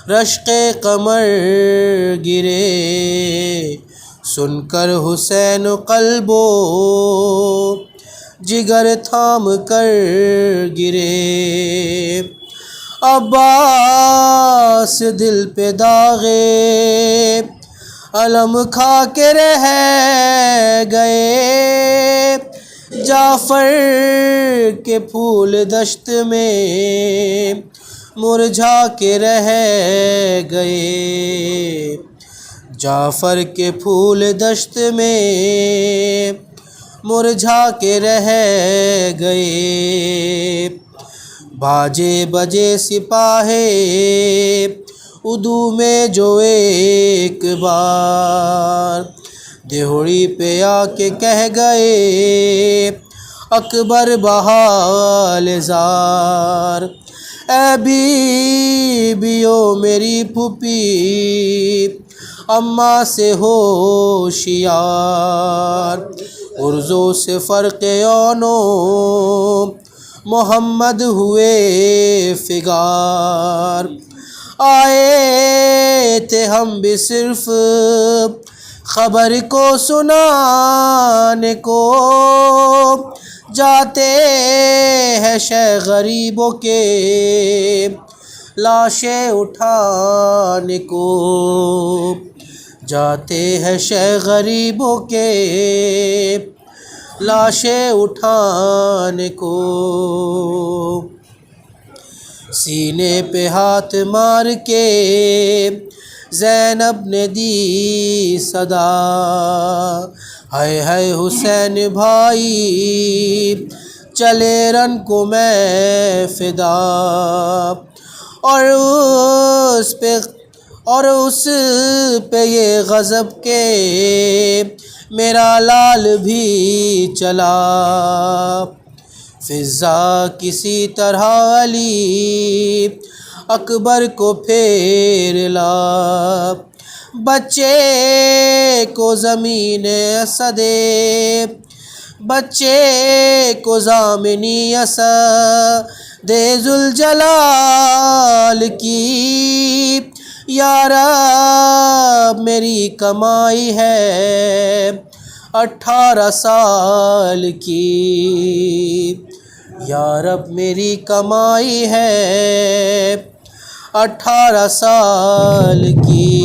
رشق قمر گرے سن کر حسین قلب و جگر تھام کر گرے عباس دل پہ داغے علم کھا کے رہ گئے جعفر کے پھول دشت میں مرجھا کے رہ گئے جعفر کے پھول دشت میں مرجھا کے رہ گئے باجے بجے سپاہے ادو میں جو ایک بار دیہڑی پہ آ کے کہہ گئے اکبر بحال زار اے بیو میری پھوپھی اماں سے ہوشیار عرضوں سے فرق اونو محمد ہوئے فگار آئے تھے ہم بھی صرف خبر کو سنانے کو جاتے ہیں شہ غریبوں کے لاشیں اٹھانے کو جاتے ہیں شہ غریبوں کے لاشیں اٹھانے کو سینے پہ ہاتھ مار کے زینب نے دی صدا ہائے ہائے حسین بھائی چلے رن کو میں فدا اور اس پہ یہ غضب کے میرا لال بھی چلا فضا کسی طرح علی اکبر کو پھیر لا بچے کو زمین اسدے بچے کو ضامنی اسد ذوالجلال کی یا رب میری کمائی ہے 18 سال کی یا رب میری کمائی ہے 18 سال کی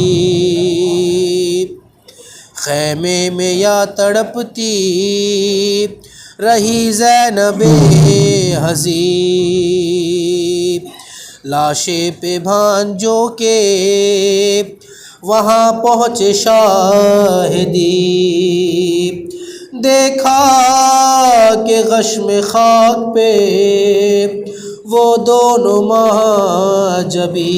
خیمے میں یا تڑپتی رہی زینب حضیب لاشیں پہ بھانجوں کے وہاں پہنچے شاہدی دیکھا کہ غشم خاک پہ وہ دونوں مہاجبی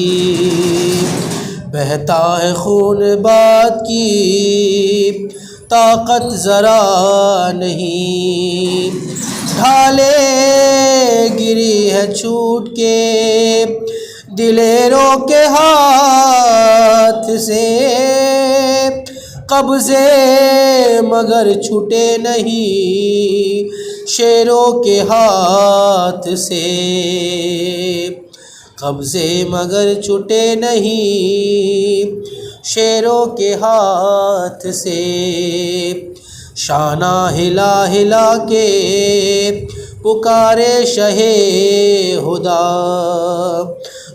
بہتا ہے خون بات کی طاقت ذرا نہیں ڈھالے گری ہے چھوٹ کے دلیروں کے ہاتھ سے قبضے مگر چھٹے نہیں شیروں کے ہاتھ سے قبضے مگر چھٹے نہیں شیروں کے ہاتھ سے شانہ ہلا ہلا کے پکارے شہ ہدا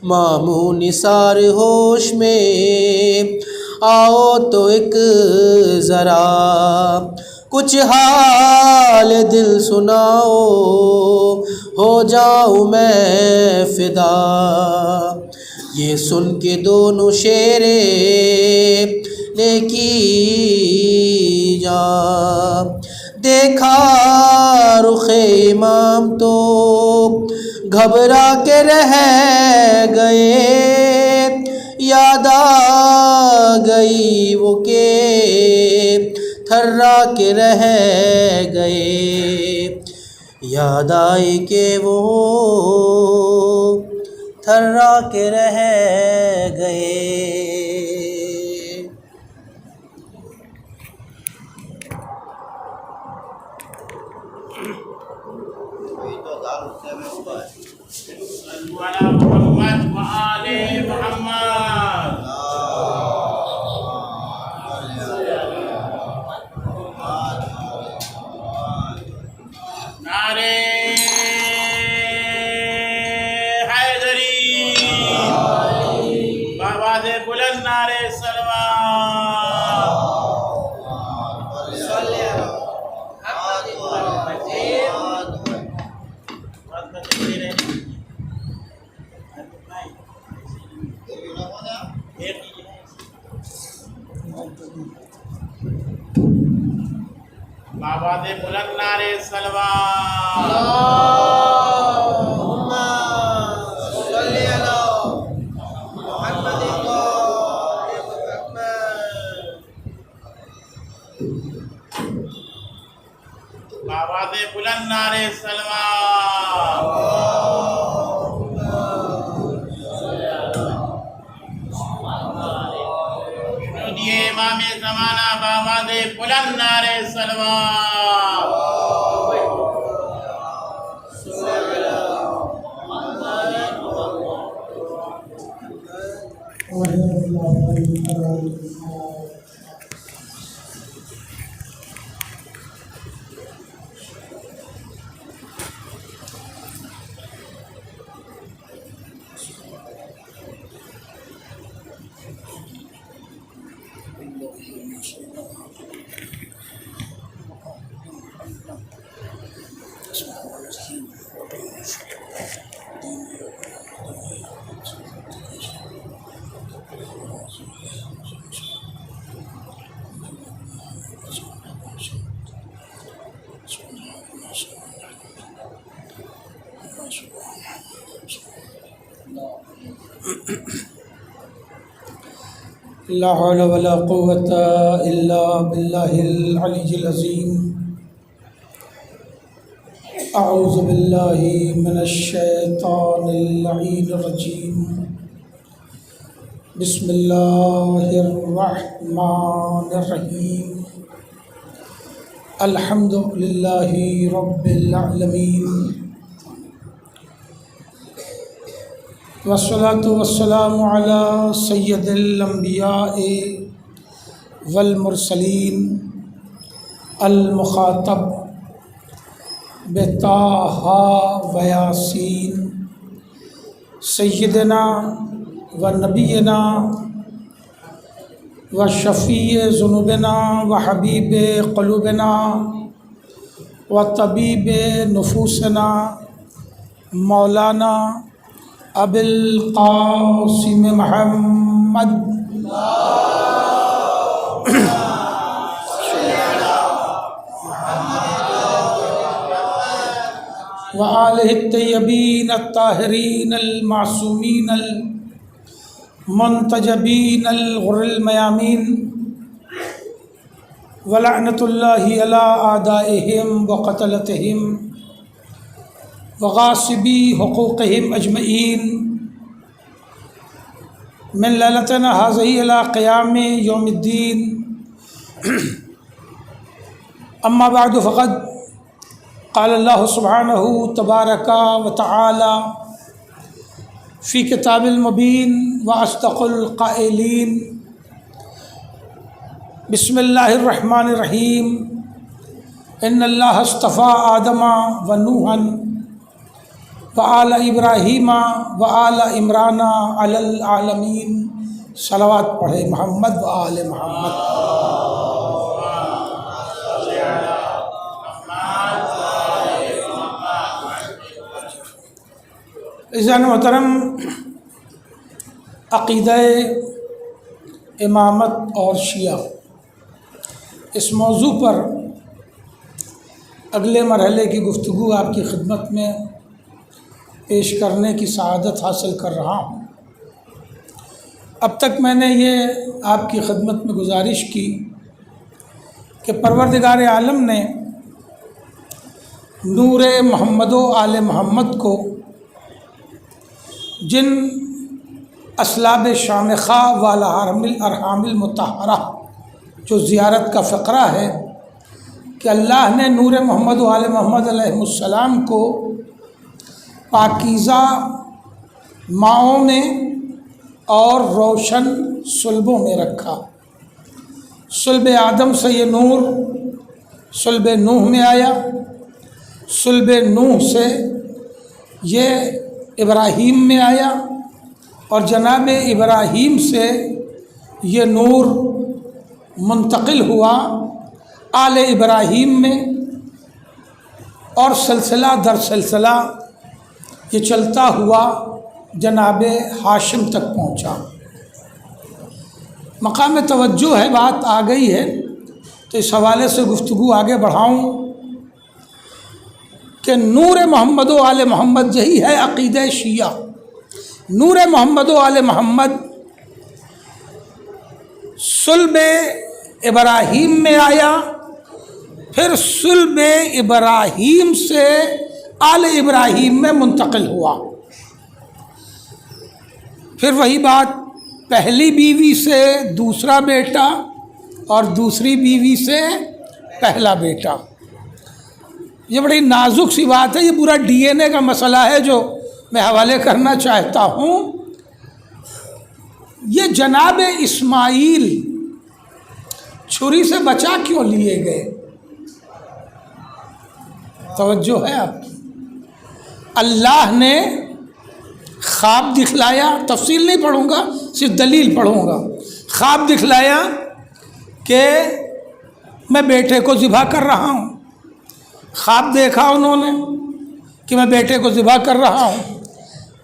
ماموں نثار ہوش میں آؤ تو ایک ذرا کچھ حال دل سناؤ ہو جاؤں میں فدا یہ سن کے دونوں شیرے نے کی جا دیکھا رخ امام تو گھبرا کے رہ گئے یاد آ گئی وہ کہ تھرا کے رہ گئے یاد آئی کہ وہ تھرا کے رہ گئے وعلى محمد آواز بلند نعرے سلوات اللہم صلی علی محمد آواز بلند نعرے سلوات شنودیے امام زمانہ بآواز بلند نعرے سلوات لا حول ولا قوة إلا بالله العلي العظيم أعوذ بالله من الشيطان اللعين الرجيم بسم الله الرحمن الرحيم الحمد لله رب العالمين والصلاة والسلام على سید الانبیاء والمرسلین المخاطب بطٰ و یاسین سیدنا و نبینا و شفیع ذنوبنا و حبیب قلوبنا و طبیب نفوسنا مولانا ابو القاسم محمد وآلہ الطیبین الطاہرین المعصومین المنتجبین الغر المیامین ولعنۃ اللہ علی اعدائہم وقتلتہم وغاصبی حقوقہم اجمعین من لیلتنا ھذہ الی قیام یوم الدین اما بعد فقد قال اللہ سبحانہ تبارک و تعالی فی کتاب المبین واصدق القائلین بسم اللہ الرحمن الرحیم ان اللہ اصطفیٰ آدم و نوحا وآل ابراہیم وآل عمران علی العالمین صلوات پڑھے محمد وآل محمد۔ عزیزان محترم، عقیدہ امامت اور شیعہ، اس موضوع پر اگلے مرحلے کی گفتگو آپ کی خدمت میں پیش کرنے کی سعادت حاصل کر رہا ہوں۔ اب تک میں نے یہ آپ کی خدمت میں گزارش کی کہ پروردگار عالم نے نور محمد و آل محمد کو جن اسلاب شامخہ والارحام المطہرہ جو زیارت کا فقرہ ہے کہ اللہ نے نور محمد و آل محمد علیہ السلام کو پاکیزہ ماؤں میں اور روشن صلبوں میں رکھا۔ صلب آدم سے یہ نور صلب نوح میں آیا، صلب نوح سے یہ ابراہیم میں آیا، اور جناب ابراہیم سے یہ نور منتقل ہوا آل ابراہیم میں، اور سلسلہ در سلسلہ یہ چلتا ہوا جناب ہاشم تک پہنچا۔ مقام توجہ ہے، بات آ گئی ہے تو اس حوالے سے گفتگو آگے بڑھاؤں کہ نور محمد و آل محمد یہی ہے عقیدہ شیعہ۔ نور محمد و آل محمد صلب ابراہیم میں آیا، پھر صلب ابراہیم سے آل ابراہیم میں منتقل ہوا۔ پھر وہی بات، پہلی بیوی سے دوسرا بیٹا اور دوسری بیوی سے پہلا بیٹا۔ یہ بڑی نازک سی بات ہے، یہ پورا ڈی این اے کا مسئلہ ہے جو میں حوالے کرنا چاہتا ہوں۔ یہ جناب اسماعیل چھری سے بچا کیوں لیے گئے؟ توجہ ہے آپ کی؟ اللہ نے خواب دکھلایا، تفصیل نہیں پڑھوں گا، صرف دلیل پڑھوں گا۔ خواب دکھلایا کہ میں بیٹے کو ذبح کر رہا ہوں۔ خواب دیکھا انہوں نے کہ میں بیٹے کو ذبح کر رہا ہوں۔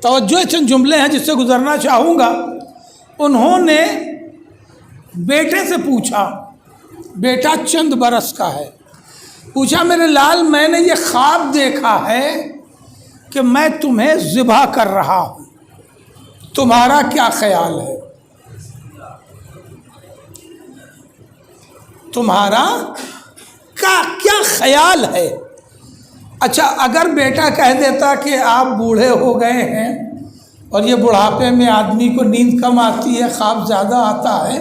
توجہ، چند جملے ہیں جس سے گزرنا چاہوں گا۔ انہوں نے بیٹے سے پوچھا، بیٹا چند برس کا ہے، پوچھا میرے لال میں نے یہ خواب دیکھا ہے کہ میں تمہیں ذبح کر رہا ہوں، تمہارا کیا خیال ہے؟ تمہارا کیا خیال ہے؟ اچھا، اگر بیٹا کہہ دیتا کہ آپ بوڑھے ہو گئے ہیں اور یہ بڑھاپے میں آدمی کو نیند کم آتی ہے، خواب زیادہ آتا ہے،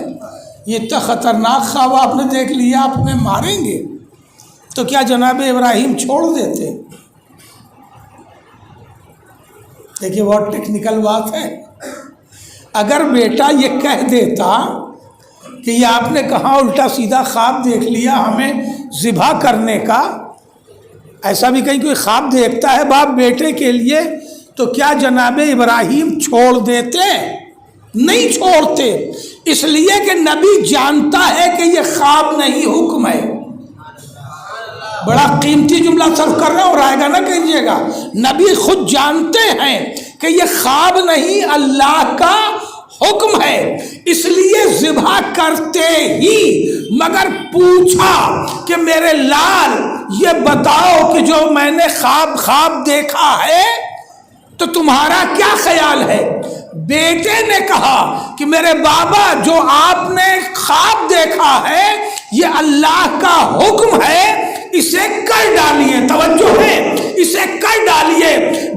یہ اتنا خطرناک خواب آپ نے دیکھ لیا، آپ ہمیں ماریں گے، تو کیا جناب ابراہیم چھوڑ دیتے؟ دیکھیے بہت ٹیکنیکل بات ہے۔ اگر بیٹا یہ کہہ دیتا کہ یہ آپ نے کہاں الٹا سیدھا خواب دیکھ لیا ہمیں ذبح کرنے کا، ایسا بھی کہیں کوئی خواب دیکھتا ہے باپ بیٹے کے لیے، تو کیا جناب ابراہیم چھوڑ دیتے؟ نہیں چھوڑتے، اس لیے کہ نبی جانتا ہے کہ یہ خواب نہیں، حکم ہے۔ بڑا قیمتی جملہ صرف کر رہا ہوں، رائے گا نہ کہیے گا۔ نبی خود جانتے ہیں کہ یہ خواب نہیں، اللہ کا حکم ہے، اس لیے ذبح کرتے ہی، مگر پوچھا کہ میرے لال یہ بتاؤ کہ جو میں نے خواب دیکھا ہے تو تمہارا کیا خیال ہے؟ بیٹے نے کہا کہ میرے بابا جو آپ نے خواب دیکھا ہے یہ اللہ کا حکم ہے، اسے کر ڈالیے۔ توجہ ہے، اسے کر ڈالیے۔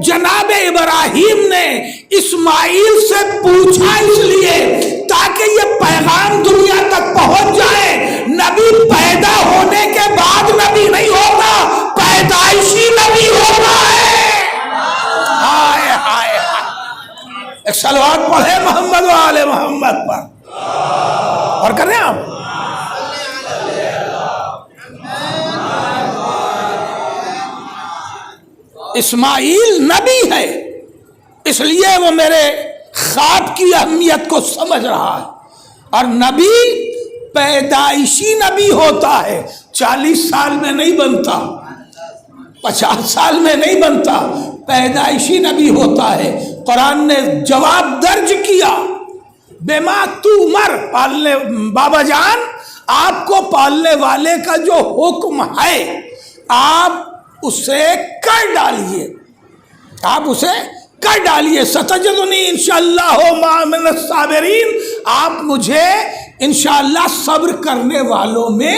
جناب ابراہیم نے اسماعیل سے پوچھا اس لیے تاکہ یہ پیغام دنیا تک پہنچ جائے۔ نبی پیدا ہونے کے بعد نبی نہیں ہوتا، پیدائشی نبی ہوتا ہے۔ ہائے ہائے ہائے، ایک صلوات پڑھے محمد و آل محمد پر، اور کریں آپ۔ اسماعیل نبی ہے، اس لیے وہ میرے خواب کی اہمیت کو سمجھ رہا ہے، اور نبی پیدائشی نبی ہوتا ہے، 40 سال میں نہیں بنتا، 50 سال میں نہیں بنتا، پیدائشی نبی ہوتا ہے۔ قرآن نے جواب درج کیا، بما تؤمر، پالنے بابا جان آپ کو پالنے والے کا جو حکم ہے آپ اسے کر ڈالیے، آپ اسے کر ڈالیے۔ ستجدنی انشاءاللہ من الصابرین، آپ مجھے انشاءاللہ صبر کرنے والوں میں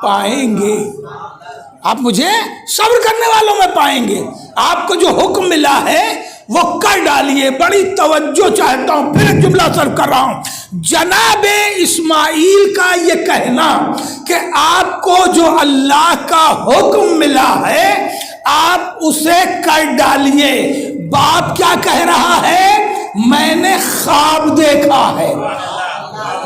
پائیں گے، آپ مجھے صبر کرنے والوں میں پائیں گے۔ آپ کو جو حکم ملا ہے وہ کر ڈالیے۔ بڑی توجہ چاہتا ہوں، پھر ایک جملہ صرف کر رہا ہوں۔ جناب اسماعیل کا یہ کہنا کہ آپ کو جو اللہ کا حکم ملا ہے آپ اسے کر ڈالیے، باپ کیا کہہ رہا ہے؟ میں نے خواب دیکھا ہے۔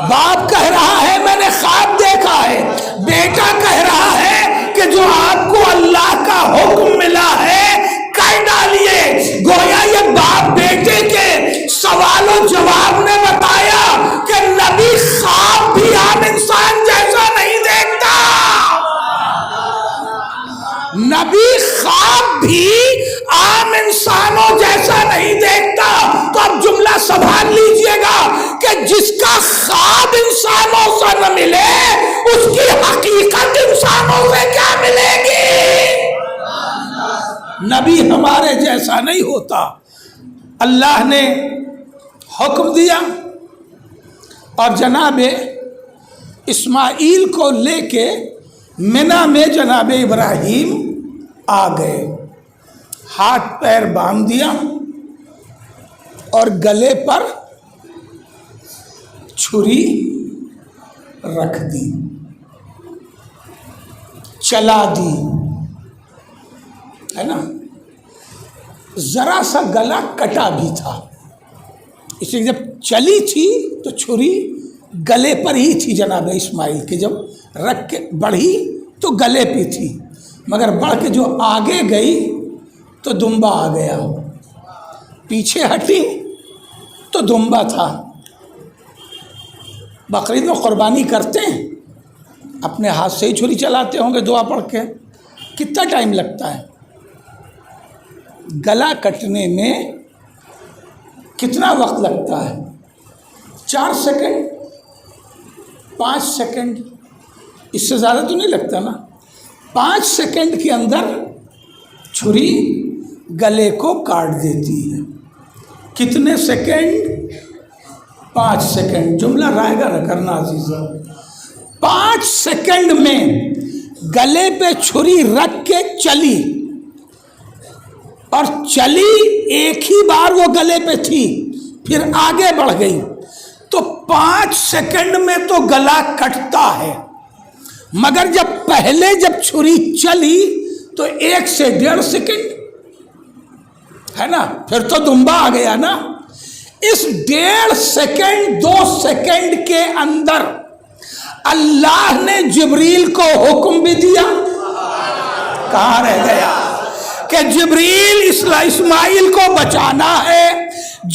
باپ کہہ رہا ہے میں نے خواب دیکھا ہے، بیٹا کہہ رہا ہے کہ جو آپ کو اللہ کا حکم ملا ہے کر ڈالیے۔ گویا یہ باپ بیٹے کے سوال و جواب نے بتایا کہ نبی خواب بھی عام انسان جیسا نہیں دیکھتا، نبی خواب بھی عام انسانوں جیسا نہیں دیکھتا۔ تو اب جملہ سنبھال لیجئے گا کہ جس کا خواب انسانوں سے نہ ملے اس کی حقیقت نبی ہمارے جیسا نہیں ہوتا. اللہ نے حکم دیا اور جناب اسماعیل کو لے کے منی میں جناب ابراہیم آ گئے. ہاتھ پیر باندھ دیا اور گلے پر چھری رکھ دی، چلا دی، ہے نا. ذرا سا گلا کٹا بھی تھا، اس لیے جب چلی تھی تو چھری گلے پر ہی تھی جناب اسماعیل کے. جب رکھ کے بڑھی تو گلے پہ تھی، مگر بڑھ کے جو آگے گئی تو دمبا آ گیا، پیچھے ہٹی تو دمبا تھا. بقرعید میں قربانی کرتے ہیں، اپنے ہاتھ سے ہی چھری چلاتے ہوں گے دعا پڑھ کے. کتنا ٹائم لگتا ہے گلا کٹنے میں؟ کتنا وقت لگتا ہے؟ 4 سیکنڈ 5 سیکنڈ، اس سے زیادہ تو نہیں لگتا نا. 5 سیکنڈ کے اندر چھری گلے کو کاٹ دیتی ہے. کتنے سیکنڈ؟ 5 سیکنڈ. جملہ رائے گا نہ کرنا عزیزہ. 5 سیکنڈ میں گلے پہ چھری رکھ کے چلی، اور چلی ایک ہی بار وہ گلے پہ تھی، پھر آگے بڑھ گئی. تو 5 سیکنڈ میں تو گلا کٹتا ہے، مگر جب چھری چلی تو 1 سے 1.5 سیکنڈ ہے نا، پھر تو دمبا آ گیا نا. اس 1.5 سیکنڈ 2 سیکنڈ کے اندر اللہ نے جبریل کو حکم بھی دیا. کہاں رہ گیا کہ جبریل اسماعیل کو بچانا ہے.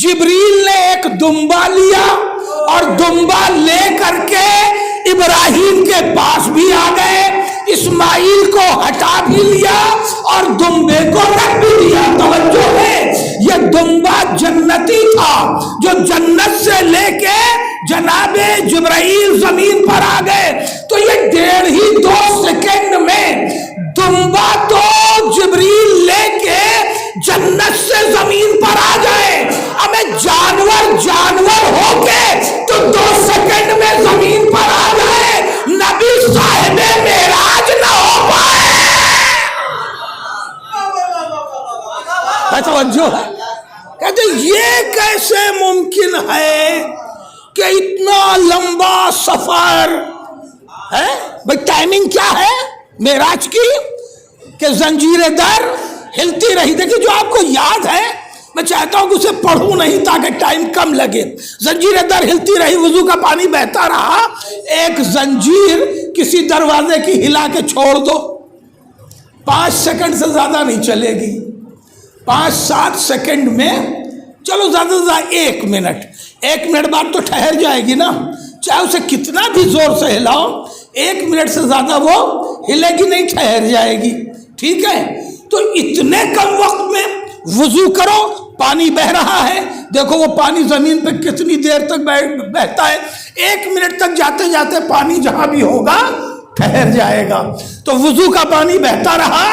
جبریل نے ایک دمبا لیا اور دمبا لے کر کے ابراہیم کے پاس بھی آ گئے، اسماعیل کو ہٹا بھی لیا اور دمبے کو رکھ بھی دیا. توجہ ہے، یہ دمبا جنتی تھا جو جنت سے لے کے جناب جبرائیل زمین پر آ گئے. تو یہ 1.5-2 سیکنڈ میں دمبا تو جبریل لے کے جنت سے زمین پر آ جائے، ہمیں جانور ہو کے تو 2 سیکنڈ میں زمین پر آ جائے، نبی صاحب معراج نہ ہو پائے. توجہ ہے، کہتے یہ کیسے ممکن ہے کہ اتنا لمبا سفر ہے؟ بھائی ٹائمنگ کیا ہے معراج کی کہ زنجیر در ہلتی رہی. دیکھیں جو آپ کو یاد ہے، میں چاہتا ہوں کہ اسے پڑھوں نہیں تاکہ ٹائم کم لگے. زنجیر در ہلتی رہی، وضو کا پانی بہتا رہا. ایک زنجیر کسی دروازے کی ہلا کے چھوڑ دو، 5 سیکنڈ سے زیادہ نہیں چلے گی. 5-7 سیکنڈ میں، چلو زیادہ سے زیادہ 1 منٹ، 1 منٹ بعد تو ٹھہر جائے گی نا. چاہے اسے کتنا بھی زور سے ہلاؤ، 1 منٹ سے زیادہ وہ ہلے گی نہیں، ٹھہر جائے گی. ٹھیک ہے، تو اتنے کم وقت میں وضو کرو، پانی بہ رہا ہے. دیکھو وہ پانی زمین پہ کتنی دیر تک بہتا ہے، 1 منٹ تک جاتے جاتے پانی جہاں بھی ہوگا ٹھہر جائے گا. تو وضو کا پانی بہتا رہا،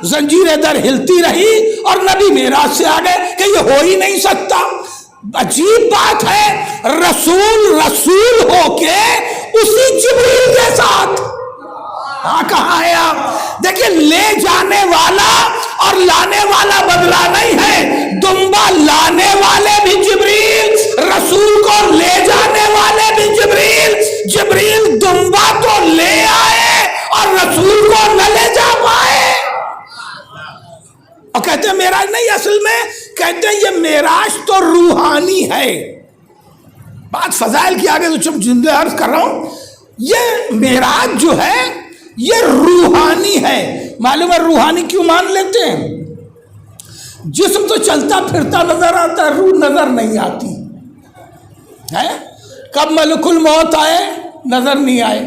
زنجیر در ہلتی رہی، اور نبی معراج سے آ گئے کہ یہ ہو ہی نہیں سکتا. عجیب بات ہے، رسول ہو کے اسی جبریل کے ساتھ. ہاں کہاں ہے آپ؟ دیکھیں لے جانے والا اور لانے والا بدلا نہیں ہے. دمبا لانے والے بھی جبریل، رسول کو لے جانے والے بھی جبریل. جبریل دمبا تو لے آئے اور رسول کو نہ لے جا پائے. اور کہتے ہیں معراج نہیں، اصل میں کہتے ہیں یہ معراج تو روحانی ہے. بات فضائل کی آگے تو جملے عرض کر رہا ہوں. یہ معراج جو ہے یہ روحانی ہے. معلوم ہے روحانی کیوں مان لیتے ہیں؟ جسم تو چلتا پھرتا نظر آتا ہے، روح نظر نہیں آتی ہے. کب ملک الموت آئے نظر نہیں آئے،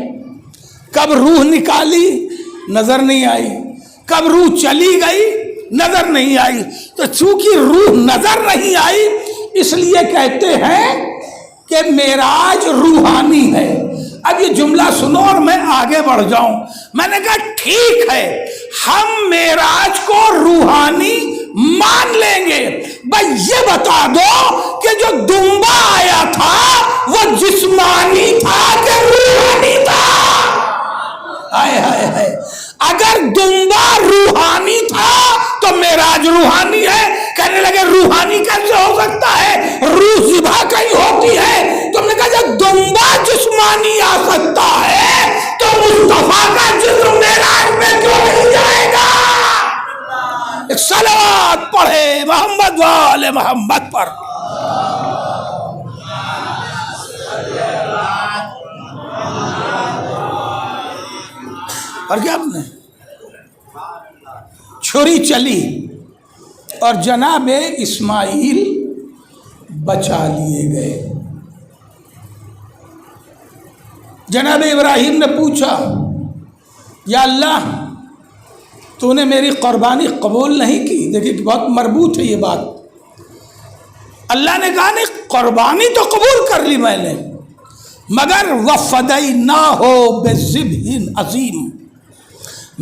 کب روح نکالی نظر نہیں آئی، کب روح چلی گئی نظر نہیں آئی. تو چونکہ روح نظر نہیں آئی اس لیے کہتے ہیں کہ معراج روحانی ہے. اب یہ جملہ سنو اور میں آگے بڑھ جاؤں. میں نے کہا ٹھیک ہے ہم معراج کو روحانی مان لیں گے، بھائی یہ بتا دو کہ جو دمبا آیا تھا وہ جسمانی تھا کہ روحانی تھا؟ ہائے ہائے ہائے، اگر دمبا روحانی تھا تو معراج روحانی ہے. کہنے لگے روحانی کیسے ہو سکتا ہے، روح ذبح کہیں ہوتی ہے. تم نے کہا جب دمبا جسمانی آ سکتا ہے تو مصطفیٰ کا جسم معراج میں کیوں نہیں جائے گا؟ ایک صلوات پڑھے محمد وآل محمد پر. اور کیا آپ نے چھری چلی اور جناب اسماعیل بچا لیے گئے. جناب ابراہیم نے پوچھا یا اللہ تو نے میری قربانی قبول نہیں کی. دیکھیں بہت مربوط ہے یہ بات. اللہ نے کہا نہیں قربانی تو قبول کر لی میں نے، مگر وَفَدَيْنَاهُ بِذِبْحٍ عَظِيمٍ،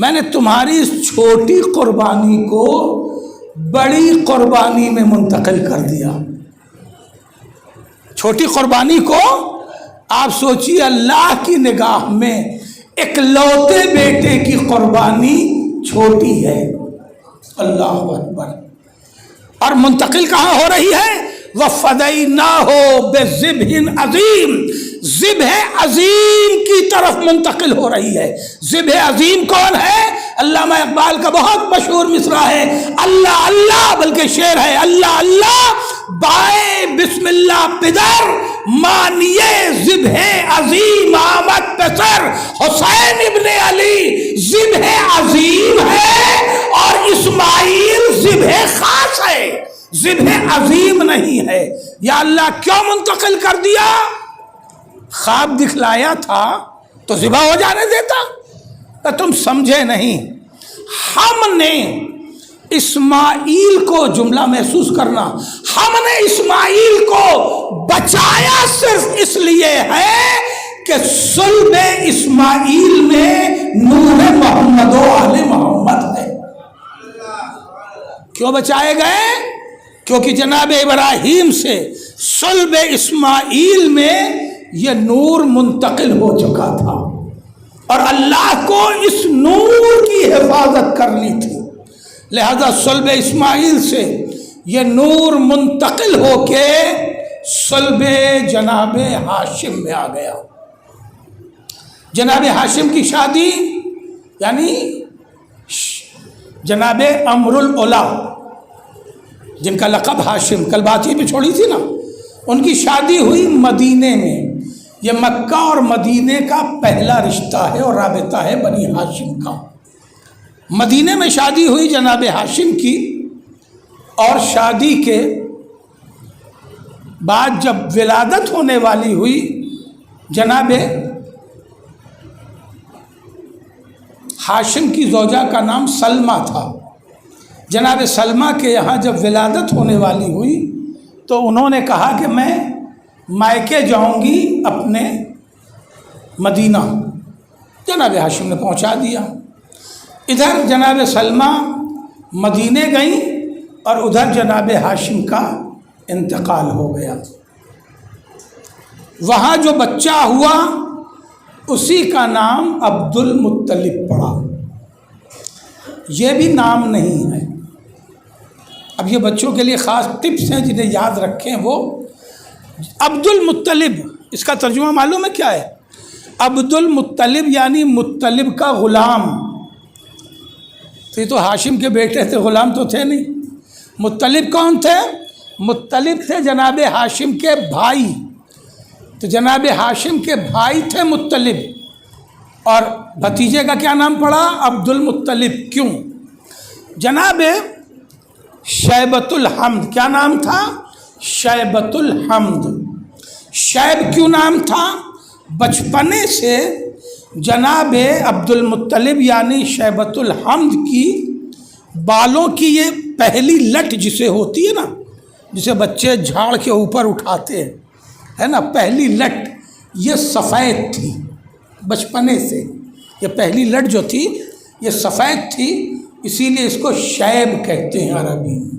میں نے تمہاری اس چھوٹی قربانی کو بڑی قربانی میں منتقل کر دیا. چھوٹی قربانی کو آپ سوچیے اللہ کی نگاہ میں اکلوتے بیٹے کی قربانی چھوٹی ہے. اللہ اکبر. اور منتقل کہاں ہو رہی ہے؟ وَفَدَيْنَاهُ بِذِبْحٍ عَظِيمٍ، ذبح عظیم کی طرف منتقل ہو رہی ہے. ذبح عظیم کون ہے؟ علامہ اقبال کا بہت مشہور مصرع ہے، اللہ اللہ، بلکہ شعر ہے، اللہ اللہ بائے بسم اللہ پدر، مانیے ذبح عظیم آمد پسر. حسین ابن علی ذبح عظیم ہے اور اسماعیل ذبح خاص ہے، ذبح عظیم نہیں ہے. یا اللہ کیوں منتقل کر دیا؟ خواب دکھلایا تھا تو ذبح ہو جانے دیتا. تم سمجھے نہیں. ہم نے اسماعیل کو، جملہ محسوس کرنا، ہم نے اسماعیل کو بچایا صرف اس لیے ہے کہ صلب اسماعیل میں نور محمد و آل محمد ہے. کیوں بچائے گئے؟ کیونکہ جناب ابراہیم سے صلب اسماعیل میں یہ نور منتقل ہو چکا تھا اور اللہ کو اس نور کی حفاظت کرنی تھی. لہذا صلب اسماعیل سے یہ نور منتقل ہو کے صلب جناب ہاشم میں آ گیا. جناب ہاشم کی شادی یعنی جناب امر الاولا جن کا لقب ہاشم، کل بات یہ بھی چھوڑی تھی نا، ان کی شادی ہوئی مدینے میں. یہ مکہ اور مدینے کا پہلا رشتہ ہے اور رابطہ ہے بنی ہاشم کا. مدینے میں شادی ہوئی جناب ہاشم کی، اور شادی کے بعد جب ولادت ہونے والی ہوئی، جناب ہاشم کی زوجہ کا نام سلمہ تھا. جناب سلمہ کے یہاں جب ولادت ہونے والی ہوئی تو انہوں نے کہا کہ میں مائکے جاؤں گی اپنے مدینہ. جناب ہاشم نے پہنچا دیا. ادھر جناب سلمہ مدینے گئیں اور ادھر جناب ہاشم کا انتقال ہو گیا. وہاں جو بچہ ہوا اسی کا نام عبد المطلب پڑا. یہ بھی نام نہیں ہے. اب یہ بچوں کے لیے خاص ٹپس ہیں جنہیں یاد رکھیں. وہ عبد المطلب، اس کا ترجمہ معلوم ہے کیا ہے؟ عبد المطلب یعنی مطلب کا غلام. تو یہ تو ہاشم کے بیٹے تھے، غلام تو تھے نہیں. مطلب کون تھے؟ مطلب تھے جناب ہاشم کے بھائی. تو جناب ہاشم کے بھائی تھے مطلب، اور بھتیجے کا کیا نام پڑا؟ عبد المطلب. کیوں؟ جناب شیبۃ الحمد، کیا نام تھا؟ شیبۃ الحمد. شیب کیوں نام تھا؟ بچپنے سے جناب عبد المطلب یعنی شیبۃ الحمد کی بالوں کی یہ پہلی لٹ جسے ہوتی ہے نا، جسے بچے جھاڑ کے اوپر اٹھاتے ہیں، ہے نا، پہلی لٹ یہ سفید تھی. بچپنے سے. یہ پہلی لٹ جو تھی یہ سفید تھی، اسی لیے اس کو شیب کہتے ہیں عربی میں،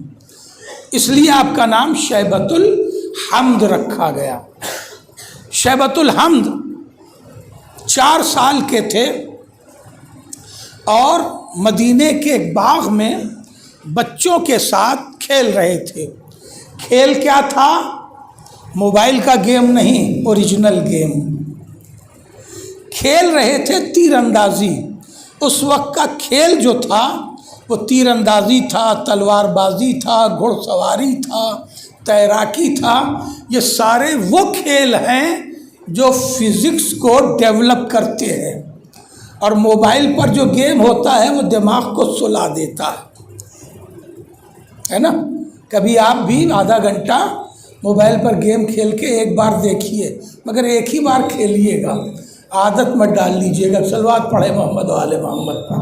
اس لیے آپ کا نام شیبۃ الحمد رکھا گیا. شیبۃ الحمد 4 سال کے تھے اور مدینے کے ایک باغ میں بچوں کے ساتھ کھیل رہے تھے. کھیل کیا تھا؟ موبائل کا گیم نہیں، اوریجنل گیم. کھیل رہے تھے تیر اندازی. اس وقت کا کھیل جو تھا وہ تیر اندازی تھا، تلوار بازی تھا، گھڑ سواری تھا، تیراکی تھا. یہ سارے وہ کھیل ہیں جو فزکس کو ڈیولپ کرتے ہیں، اور موبائل پر جو گیم ہوتا ہے وہ دماغ کو سلا دیتا ہے نا. کبھی آپ بھی آدھا گھنٹہ موبائل پر گیم کھیل کے ایک بار دیکھیے، مگر ایک ہی بار کھیلیے گا، عادت مت ڈال لیجیے گا. صلوات پڑھے محمد و آل محمد پر.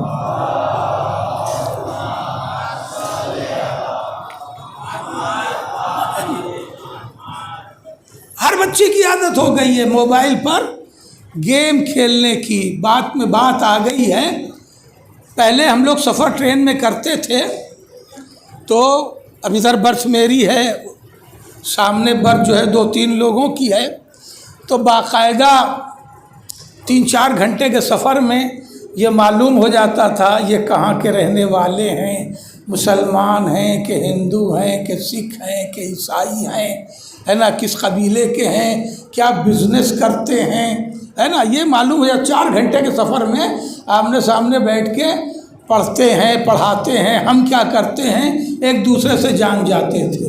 ہر بچے کی عادت ہو گئی ہے موبائل پر گیم کھیلنے کی. بات میں بات آ گئی ہے. پہلے ہم لوگ سفر ٹرین میں کرتے تھے تو اب ادھر برتھ میری ہے، سامنے برتھ جو ہے 2-3 لوگوں کی ہے، تو باقاعدہ 3-4 گھنٹے کے سفر میں یہ معلوم ہو جاتا تھا یہ کہاں کے رہنے والے ہیں، مسلمان ہیں کہ ہندو ہیں کہ سکھ ہیں کہ عیسائی ہیں، ہے نا، کس قبیلے کے ہیں، کیا بزنس کرتے ہیں، ہے نا. یہ معلوم ہو جاتا. 4 گھنٹے کے سفر میں آمنے سامنے بیٹھ کے پڑھتے ہیں، پڑھاتے ہیں، ہم کیا کرتے ہیں ایک دوسرے سے جان جاتے تھے.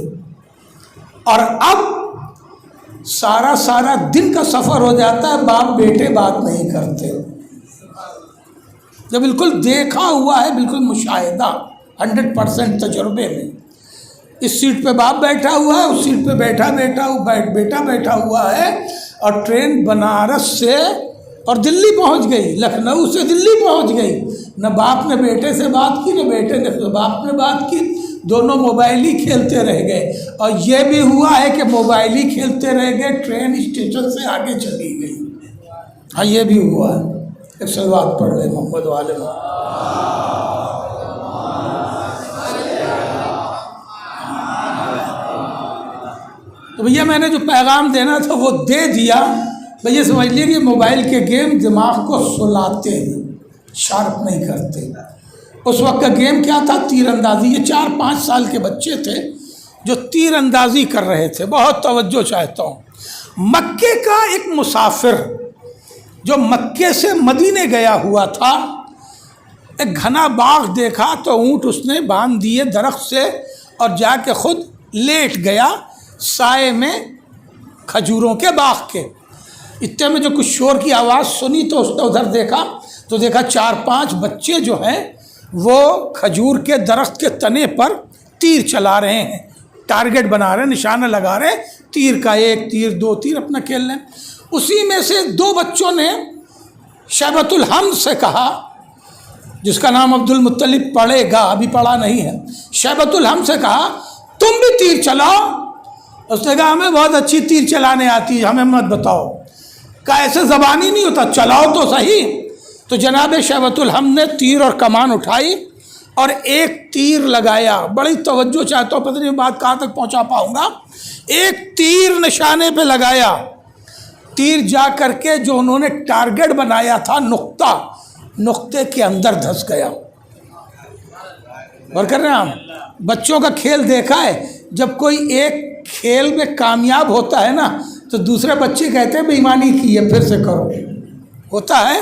اور اب سارا دن کا سفر ہو جاتا ہے، باپ بیٹے بات نہیں کرتے. جو بالکل دیکھا ہوا ہے، بالکل مشاہدہ 100% تجربے میں. اس سیٹ پہ باپ بیٹھا ہوا ہے، اس سیٹ پہ بیٹا بیٹھا ہوا ہے، اور ٹرین بنارس سے اور دلی پہنچ گئی، لکھنؤ سے دلی پہنچ گئی. نہ باپ نے بیٹے سے بات کی، نہ بیٹے نے باپ نے بات کی، دونوں موبائل ہی کھیلتے رہ گئے. اور یہ بھی ہوا ہے کہ موبائل ہی کھیلتے رہ گئے، ٹرین اسٹیشن سے آگے چلی گئی. ہاں یہ بھی ہوا ہے. ایک صلوات پڑھ لے محمد و آل محمد. تو بھیا میں نے جو پیغام دینا تھا وہ دے دیا. بھیا سمجھ لیے کہ موبائل کے گیم دماغ کو سلاتے ہیں، شارپ نہیں کرتے. اس وقت کا گیم کیا تھا؟ تیر اندازی. یہ 4-5 سال کے بچے تھے جو تیر اندازی کر رہے تھے. بہت توجہ چاہتا ہوں. مکے کا ایک مسافر جو مکے سے مدینے گیا ہوا تھا، ایک گھنا باغ دیکھا تو اونٹ اس نے باندھ دیے درخت سے اور جا کے خود لیٹ گیا سائے میں کھجوروں کے باغ کے. اتنے میں جو کچھ شور کی آواز سنی تو اس نے ادھر دیکھا تو دیکھا 4-5 بچے جو ہیں وہ کھجور کے درخت کے تنے پر تیر چلا رہے ہیں، ٹارگٹ بنا رہے ہیں، نشانہ لگا رہے ہیں. تیر کا 1 تیر 2 تیر اپنا کھیل رہے ہیں. اسی میں سے 2 بچوں نے شیبۃ الحمد سے کہا، جس کا نام عبد المطلب پڑھے گا، ابھی پڑھا نہیں ہے. شیبۃ الحمد سے کہا تم بھی تیر چلاؤ. اس نے کہا ہمیں بہت اچھی تیر چلانے آتی ہے، ہمیں مت بتاؤ. کہا ایسے زبانی نہیں ہوتا، چلاؤ تو صحیح. تو جناب شیبۃ الحمد نے تیر اور کمان اٹھائی اور ایک تیر لگایا. بڑی توجہ چاہتا ہوں، پتہ نہیں بات کہاں تک پہنچا پاؤں گا. ایک تیر نشانے پہ لگایا. تیر جا کر کے جو انہوں نے ٹارگٹ بنایا تھا نقطے کے اندر دھس گیا. اور کر رہے ہیں ہم بچوں کا کھیل دیکھا ہے، جب کوئی ایک کھیل میں کامیاب ہوتا ہے نا تو دوسرے بچے کہتے ہیں بے ایمانی کی ہے، پھر سے کرو. ہوتا ہے.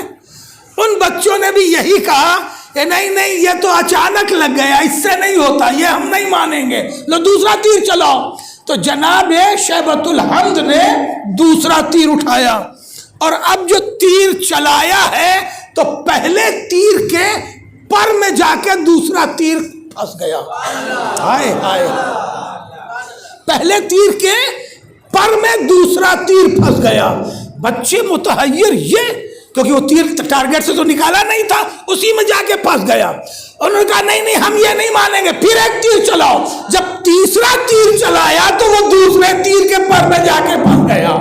ان بچوں نے بھی یہی کہا کہ نہیں یہ تو اچانک لگ گیا، اس سے نہیں ہوتا، یہ ہم نہیں مانیں گے، لو دوسرا تیر چلاؤ. تو جناب شیبۃ الحمد نے دوسرا تیر اٹھایا اور اب جو تیر چلایا ہے تو پہلے تیر کے پر میں جا کے دوسرا تیر پھنس گیا. ہائے ہائے. پہلے تیر کے پر میں دوسرا تیر پھنس گیا. بچے متحیر، یہ کیونکہ وہ تیر ٹارگٹ سے تو نکالا نہیں تھا، اسی میں جا کے پھنس گیا. انہوں نے کہا نہیں ہم یہ نہیں مانیں گے، پھر ایک تیر چلاؤ. جب تیسرا تیر چلایا تو وہ دوسرے تیر کے پر میں جا کے پھنس گیا.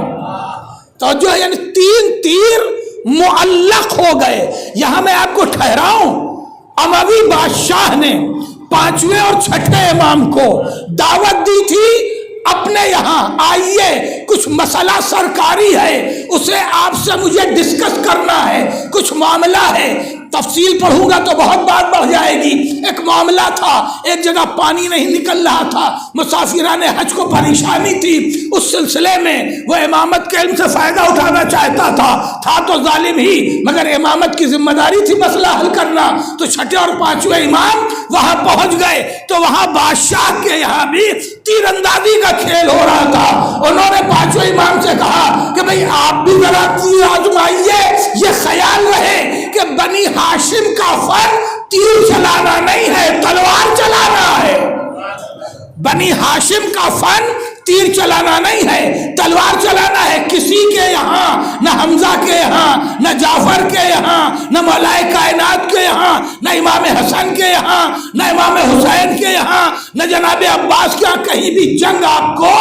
تو جو یعنی 3 تیر معلق ہو گئے۔ یہاں میں آپ کو ٹھہراؤں، اموی بادشاہ نے 5ویں اور 6ٹھے امام کو دعوت دی تھی اپنے یہاں، آئیے کچھ مسئلہ سرکاری ہے، اسے آپ سے مجھے ڈسکس کرنا ہے، کچھ معاملہ ہے، تفصیل پڑھوں گا تو بہت بات بڑھ جائے گی۔ ایک معاملہ تھا، ایک جگہ پانی نہیں نکل رہا تھا، مسافران حج کو پریشانی تھی، اس سلسلے میں وہ امامت کے علم سے فائدہ اٹھانا چاہتا تھا تو ظالم ہی، مگر امامت کی ذمہ داری تھی مسئلہ حل کرنا۔ تو 6ٹھے اور 5ویں امام وہاں پہنچ گئے تو وہاں بادشاہ کے یہاں بھی تیر اندازی کا کھیل ہو رہا تھا۔ انہوں نے 5ویں امام سے کہا کہ بھئی آپ بھی ذرا تیر آزمائیے، یہ خیال رہے کہ بنی ہاشم کا فن تیر چلانا نہیں ہے، تلوار چلانا ہے۔ بنی ہاشم کا فن تیر چلانا نہیں ہے، تلوار چلانا ہے۔ کسی کے یہاں، نہ حمزہ کے یہاں، نہ جعفر کے یہاں، نہ مولائے کائنات کے یہاں، نہ امام حسن کے یہاں، نہ امام حسین کے یہاں، نہ جناب عباس کے یہاں کہیں بھی جنگ آپ کو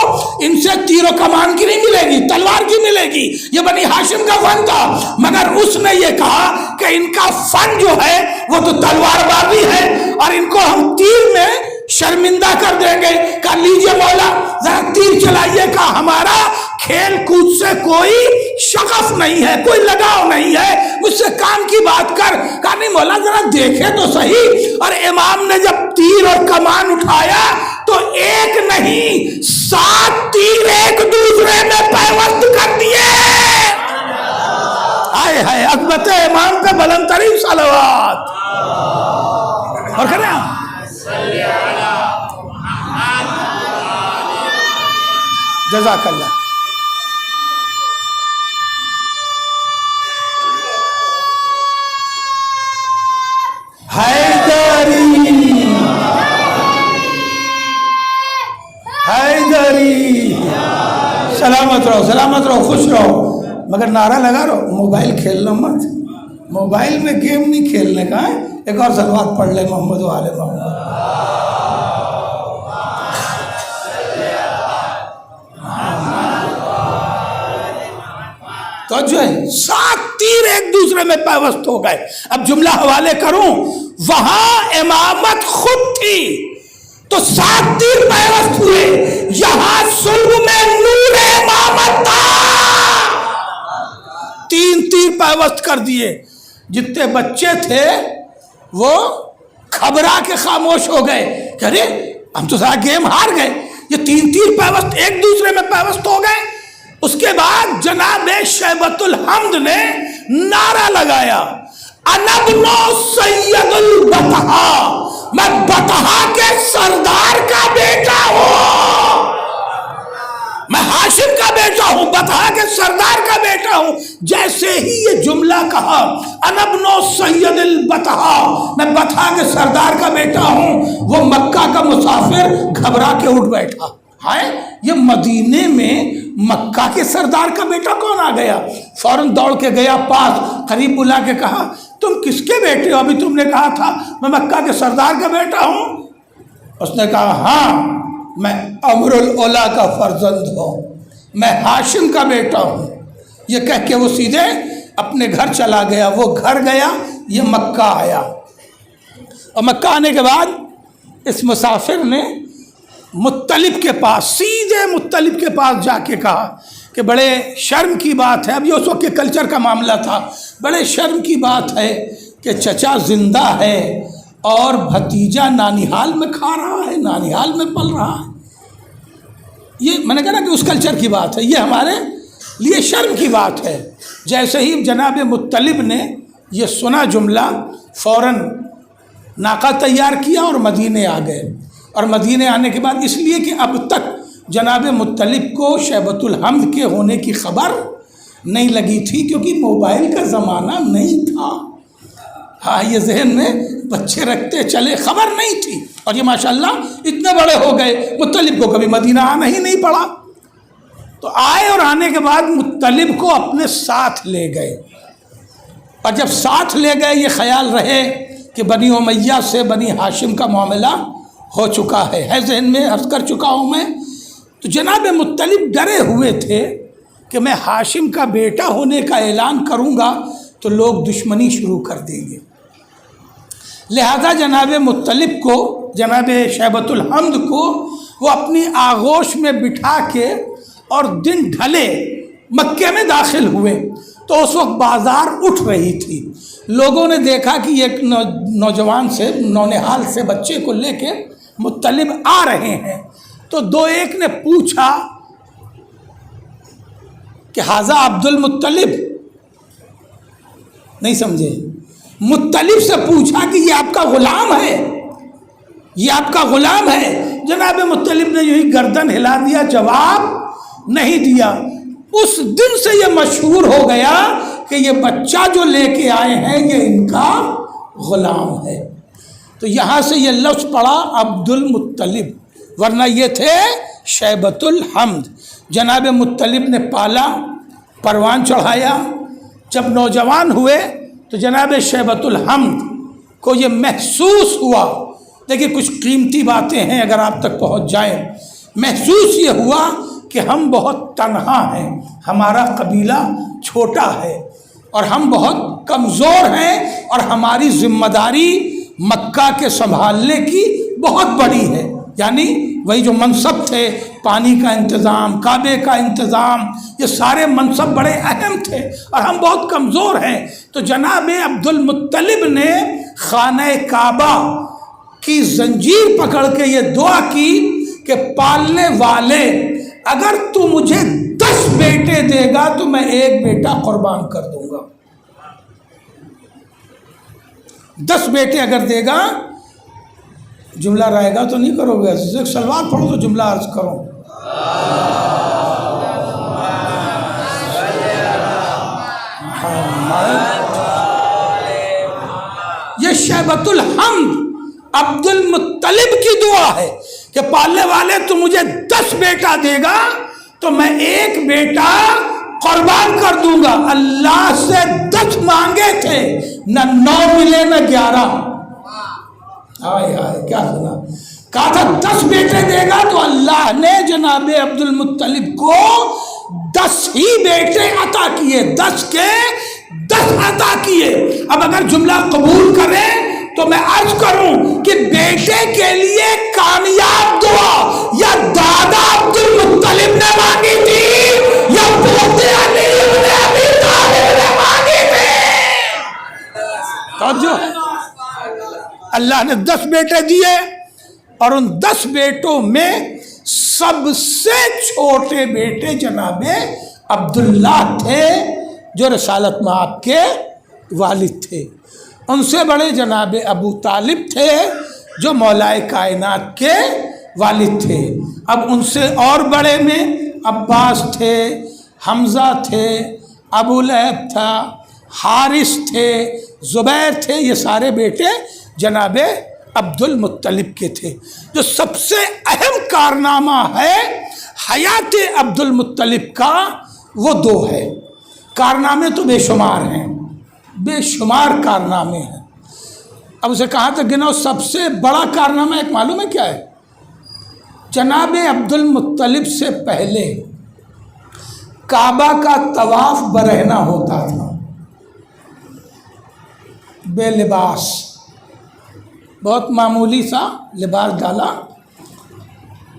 ان سے تیر و کمان کی نہیں ملے گی، تلوار کی ملے گی۔ یہ بنی ہاشم کا فن تھا، مگر اس نے یہ کہا کہ ان کا فن جو ہے وہ تو تلوار بازی ہے اور ان کو ہم تیر میں شرمندہ کر دیں گے۔ کہا لیجئے مولا ذرا تیر چلائیے، کا ہمارا کھیل کود سے کوئی شغف نہیں ہے، کوئی لگاؤ نہیں ہے، مجھ سے کام کی بات کر۔ کہا نہیں مولا ذرا دیکھے تو صحیح۔ اور امام نے جب تیر اور کمان اٹھایا تو ایک نہیں 7 تیر ایک دوسرے میں پیوست کر دیے۔ آئے ہائے عظمت امام پہ بلند ترین صلوات۔ اور کریں ہم جزاک اللہ۔ حیدری حیدری، سلامت رہو سلامت رہو خوش رہو، مگر نعرہ لگا رہو، موبائل کھیلنا مت، موبائل میں گیم نہیں کھیلنے کا ہے۔ ایک اور صلوات پڑھ لے محمد و آل محمد۔ تو جو ہے 7 تیر ایک دوسرے میں پیوست ہو گئے۔ اب جملہ حوالے کروں، وہاں امامت خود تھی تو 7 تیر پیوست ہوئے، یہاں صلب میں نور امامت تھا، 3 تیر پیوست کر دیے۔ جتنے بچے تھے وہ گھبرا کے خاموش ہو گئے کہ ارے ہم تو سارا گیم ہار گئے، یہ 3 تیر پیوست ایک دوسرے میں پیوست ہو گئے۔ اس کے بعد جناب شیبۃ الحمد نے نعرہ لگایا، انا ابن سید البطحا، میں بطحا کے سردار کا بیٹا ہوں، میں ہاشم کا بیٹا ہوں، بطحا کے سردار کا بیٹا ہوں۔ جیسے ہی یہ جملہ کہا انا ابن سید البطحا، میں بطحا کے سردار کا بیٹا ہوں، وہ مکہ کا مسافر گھبرا کے اٹھ بیٹھا۔ ہائے یہ مدینے میں مکہ کے سردار کا بیٹا کون آ گیا؟ فوراً دوڑ کے گیا پاس، قریب بلا کے کہا تم کس کے بیٹے ہو؟ ابھی تم نے کہا تھا میں مکہ کے سردار کا بیٹا ہوں۔ اس نے کہا ہاں میں امر الاولیاء کا فرزند ہوں، میں ہاشم کا بیٹا ہوں۔ یہ کہہ کے وہ سیدھے اپنے گھر چلا گیا۔ وہ گھر گیا، یہ مکہ آیا، اور مکہ آنے کے بعد اس مسافر نے مطلب کے پاس، سیدھے مطلب کے پاس جا کے کہا کہ بڑے شرم کی بات ہے، اب یہ اس وقت کے کلچر کا معاملہ تھا، بڑے شرم کی بات ہے کہ چچا زندہ ہے اور بھتیجا نانیحال میں کھا رہا ہے، نانیحال میں پل رہا ہے۔ یہ میں نے کہا نا کہ اس کلچر کی بات ہے، یہ ہمارے لیے شرم کی بات ہے۔ جیسے ہی جناب مطلب نے یہ سنا جملہ، فوراً ناقہ تیار کیا اور مدینے آ گئے۔ اور مدینے آنے کے بعد اس لیے کہ اب تک جناب مطلب کو شیبۃ الحمد کے ہونے کی خبر نہیں لگی تھی، کیونکہ موبائل کا زمانہ نہیں تھا۔ ہاں یہ ذہن میں بچے رکھتے چلے، خبر نہیں تھی۔ اور یہ ماشاءاللہ اتنے بڑے ہو گئے، مطلب کو کبھی مدینہ آنا ہی نہیں پڑا۔ تو آئے اور آنے کے بعد مطلب کو اپنے ساتھ لے گئے، اور جب ساتھ لے گئے یہ خیال رہے کہ بنی امیہ سے بنی ہاشم کا معاملہ ہو چکا ہے ذہن میں عرض کر چکا ہوں میں۔ تو جناب مطلب ڈرے ہوئے تھے کہ میں ہاشم کا بیٹا ہونے کا اعلان کروں گا تو لوگ دشمنی شروع کر دیں گے، لہذا جناب مطلب کو، جناب شیبۃ الحمد کو وہ اپنی آغوش میں بٹھا کے اور دن ڈھلے مکے میں داخل ہوئے تو اس وقت بازار اٹھ رہی تھی۔ لوگوں نے دیکھا کہ ایک نوجوان سے، نونہال سے بچے کو لے کے مطلب آ رہے ہیں، تو دو ایک نے پوچھا کہ ھذا عبد المطلب، نہیں سمجھے، مطلب سے پوچھا کہ یہ آپ کا غلام ہے، یہ آپ کا غلام ہے۔ جناب مطلب نے یہی گردن ہلا دیا، جواب نہیں دیا۔ اس دن سے یہ مشہور ہو گیا کہ یہ بچہ جو لے کے آئے ہیں یہ ان کا غلام ہے۔ تو یہاں سے یہ لفظ پڑا عبد المطلب، ورنہ یہ تھے شیبۃ الحمد۔ جناب مطلب نے پالا، پروان چڑھایا، جب نوجوان ہوئے تو جناب شیبۃ الحمد کو یہ محسوس ہوا، دیکھیے کچھ قیمتی باتیں ہیں اگر آپ تک پہنچ جائیں، محسوس یہ ہوا کہ ہم بہت تنہا ہیں، ہمارا قبیلہ چھوٹا ہے اور ہم بہت کمزور ہیں اور ہماری ذمہ داری مکہ کے سنبھالنے کی بہت بڑی ہے، یعنی وہی جو منصب تھے، پانی کا انتظام، کعبے کا انتظام، یہ سارے منصب بڑے اہم تھے اور ہم بہت کمزور ہیں۔ تو جناب عبد المطلب نے خانہ کعبہ کی زنجیر پکڑ کے یہ دعا کی کہ پالنے والے اگر تو مجھے 10 بیٹے دے گا تو میں ایک بیٹا قربان کر دوں گا، 10 بیٹے اگر دے گا۔ جملہ رائے گا تو نہیں کرو گے، ایک سلوات پڑھو تو جملہ عرض کرو۔ یہ شیبۃ الحمد عبد المطلب کی دعا ہے کہ پالنے والے تو مجھے 10 بیٹا دے گا تو میں ایک بیٹا قربان کر دوں گا۔ اللہ سے 10 مانگے تھے، نہ 9 ملے نہ 11۔ ہائے ہائے کیا سنا، کہا تھا 10 بیٹے دے گا تو اللہ نے جناب عبد المطلب کو 10 ہی بیٹے عطا کیے، 10 کے 10 عطا کیے۔ اب اگر جملہ قبول کریں تو میں عرض کروں کہ بیٹے کے لیے کامیاب دعا یا دادا عبد المطلب نے مانگی تھی یا پوتے علی ابن ابی طالب نے مانگی تھی؟ توجہ، اللہ نے 10 بیٹے دیے اور ان 10 بیٹوں میں سب سے چھوٹے بیٹے جناب عبداللہ تھے جو رسالت مآب کے والد تھے، ان سے بڑے جناب ابو طالب تھے جو مولائے کائنات کے والد تھے۔ اب ان سے اور بڑے میں عباس تھے، حمزہ تھے، ابو لہب تھا، حارث تھے، زبیر تھے، یہ سارے بیٹے جناب عبد المطلب کے تھے۔ جو سب سے اہم کارنامہ ہے حیات عبد المطلب کا وہ 2 ہے، کارنامے تو بے شمار ہیں، بے شمار کارنامے ہیں۔ اب اسے کہاں تک گناؤ، سب سے بڑا کارنامہ ایک معلوم ہے کیا ہے؟ جناب عبد المطلب سے پہلے کعبہ کا طواف برہنہ ہوتا تھا، بے لباس، بہت معمولی سا لباس ڈالا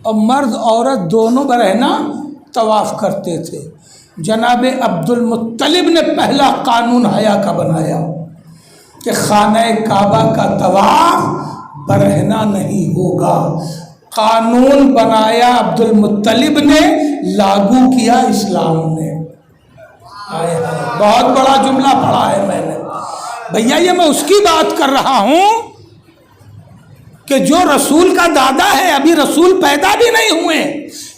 اور مرد عورت دونوں برہنہ طواف کرتے تھے۔ جناب عبد المطلب نے پہلا قانون حیا کا بنایا کہ خانہ کعبہ کا طواف برہنہ نہیں ہوگا۔ قانون بنایا عبد المطلب نے، لاگو کیا اسلام نے۔ بہت بڑا جملہ پڑھا ہے میں نے بھیا، یہ میں اس کی بات کر رہا ہوں کہ جو رسول کا دادا ہے، ابھی رسول پیدا بھی نہیں ہوئے،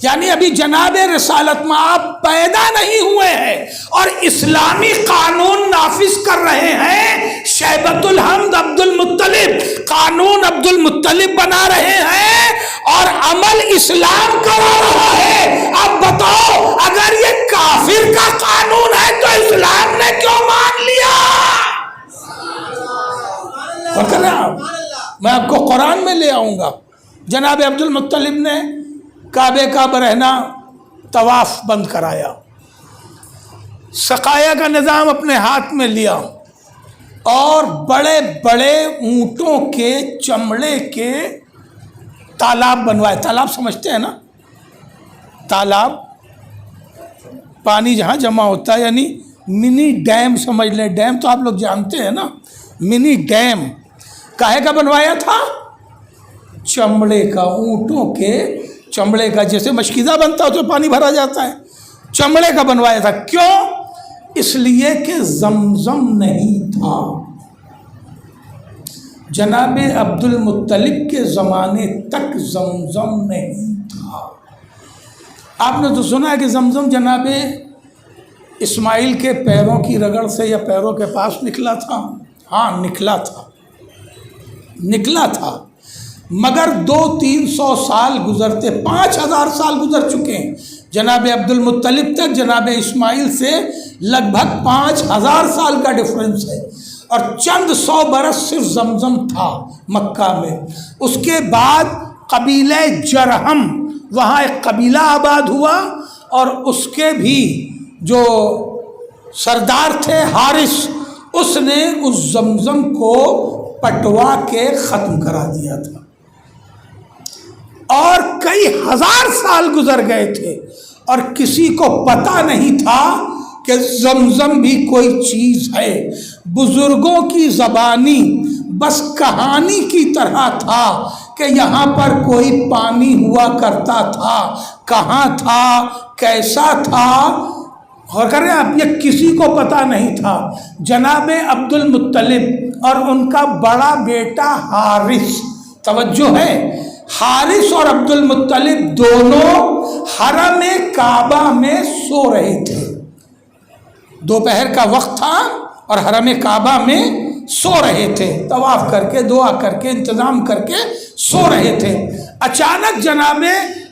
یعنی ابھی جناب رسالت مآب پیدا نہیں ہوئے ہیں اور اسلامی قانون نافذ کر رہے ہیں۔ شیبۃ الحمد عبد المطلب قانون عبد المطلب بنا رہے ہیں اور عمل اسلام کرا رہا ہے۔ اب بتاؤ، اگر یہ کافر کا قانون ہے تو اسلام نے کیوں مان لیا؟ میں آپ کو قرآن میں لے آؤں گا۔ جناب عبد المطلب نے کعبے کا برہنہ طواف بند کرایا، سقایا کا نظام اپنے ہاتھ میں لیا اور بڑے بڑے اونٹوں کے چمڑے کے تالاب بنوائے. تالاب سمجھتے ہیں نا؟ تالاب پانی جہاں جمع ہوتا ہے، یعنی منی ڈیم سمجھ لیں. ڈیم تو آپ لوگ جانتے ہیں نا. منی ڈیم کاہے کا بنوایا تھا؟ چمڑے کا، اونٹوں کے چمڑے کا. جیسے مشکیزہ بنتا ہے تو پانی بھرا جاتا ہے، چمڑے کا بنوایا تھا. کیوں؟ اس لیے کہ زمزم نہیں تھا. جناب عبد المطلب کے زمانے تک زمزم نہیں تھا. آپ نے تو سنا ہے کہ زمزم جناب اسماعیل کے پیروں کی رگڑ سے یا پیروں کے پاس نکلا تھا. ہاں نکلا تھا مگر 200-300 سال گزرتے، 5000 سال گزر چکے ہیں جناب عبد المطلب تک. جناب اسماعیل سے لگ بھگ 5000 سال کا ڈفرنس ہے، اور چند 100 برس صرف زمزم تھا مکہ میں. اس کے بعد قبیلہ جرہم، وہاں ایک قبیلہ آباد ہوا، اور اس کے بھی جو سردار تھے حارث، اس نے اس زمزم کو پٹوا کے ختم کرا دیا تھا. اور کئی ہزار سال گزر گئے تھے اور کسی کو پتہ نہیں تھا کہ زمزم بھی کوئی چیز ہے. بزرگوں کی زبانی بس کہانی کی طرح تھا کہ یہاں پر کوئی پانی ہوا کرتا تھا، کہاں تھا، کیسا تھا، اور کر رہے ہیں آپ، یہ کسی کو پتہ نہیں تھا. جناب عبد المطلب اور ان کا بڑا بیٹا حارث، توجہ ہے، حارث اور عبد المطلب دونوں حرم کعبہ میں سو رہے تھے. دوپہر کا وقت تھا اور حرم کعبہ میں سو رہے تھے، طواف کر کے، دعا کر کے، انتظام کر کے سو رہے تھے. اچانک جناب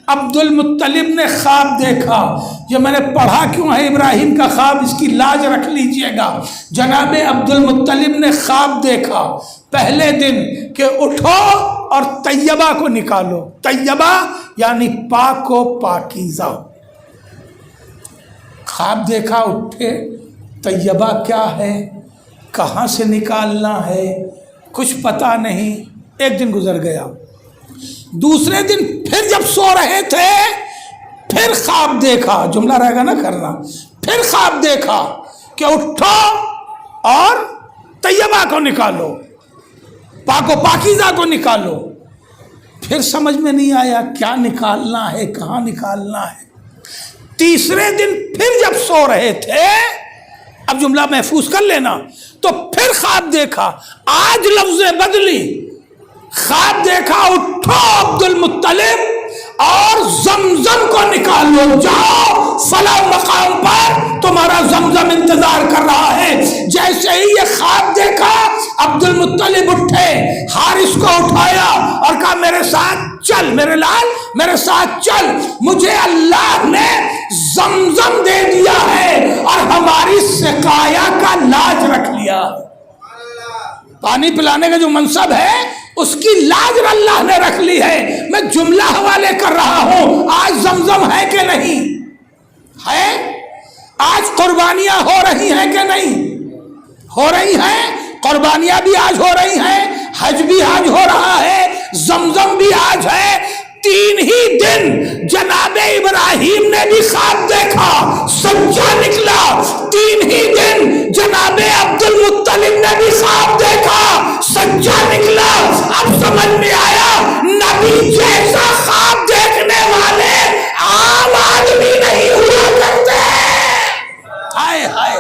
عبد المطلب نے خواب دیکھا. یہ میں نے پڑھا کیوں ہے ابراہیم کا خواب، اس کی لاج رکھ لیجئے گا. جناب عبد المطلب نے خواب دیکھا پہلے دن کہ اٹھو اور طیبہ کو نکالو. طیبہ یعنی پاک و پاکیزہ. خواب دیکھا، اٹھے، طیبہ کیا ہے، کہاں سے نکالنا ہے، کچھ پتہ نہیں. ایک دن گزر گیا. دوسرے دن پھر جب سو رہے تھے پھر خواب دیکھا، جملہ رہے گا نا کرنا، پھر خواب دیکھا کہ اٹھو اور طیبہ کو نکالو، پاک و پاکیزہ کو نکالو. پھر سمجھ میں نہیں آیا کیا نکالنا ہے، کہاں نکالنا ہے. تیسرے دن پھر جب سو رہے تھے، اب جملہ محفوظ کر لینا، تو پھر خواب دیکھا. آج لفظ بدلی، خواب دیکھا اٹھو عبد المطلب اور زمزم کو نکالو، جاؤ فلاں مقام پر تمہارا زمزم انتظار کر رہا ہے. جیسے ہی یہ خواب دیکھا عبد المطلب اٹھے، حارث کو اٹھایا اور کہا میرے ساتھ چل، میرے لال میرے ساتھ چل، مجھے اللہ نے زمزم دے دیا ہے اور ہماری سقایا کا لاج رکھ لیا. پانی پلانے کا جو منصب ہے اس کی لاج اللہ نے رکھ لی ہے. میں جملہ حوالے کر رہا ہوں، آج زمزم ہے کہ نہیں ہے؟ آج قربانیاں ہو رہی ہیں کہ نہیں ہو رہی ہیں؟ قربانیاں بھی آج ہو رہی ہیں، حج بھی آج ہو رہا ہے، زمزم بھی آج ہے. 3 ہی دن جناب ابراہیم نے بھی خواب دیکھا، سچا نکلا. 3 ہی دن جناب عبد المطلب نے بھی خواب دیکھا، سچا نکلا. اب سمجھ میں آیا نبی جیسا خواب دیکھنے والے عام آدمی نہیں ہوا کرتے. ہائے ہائے،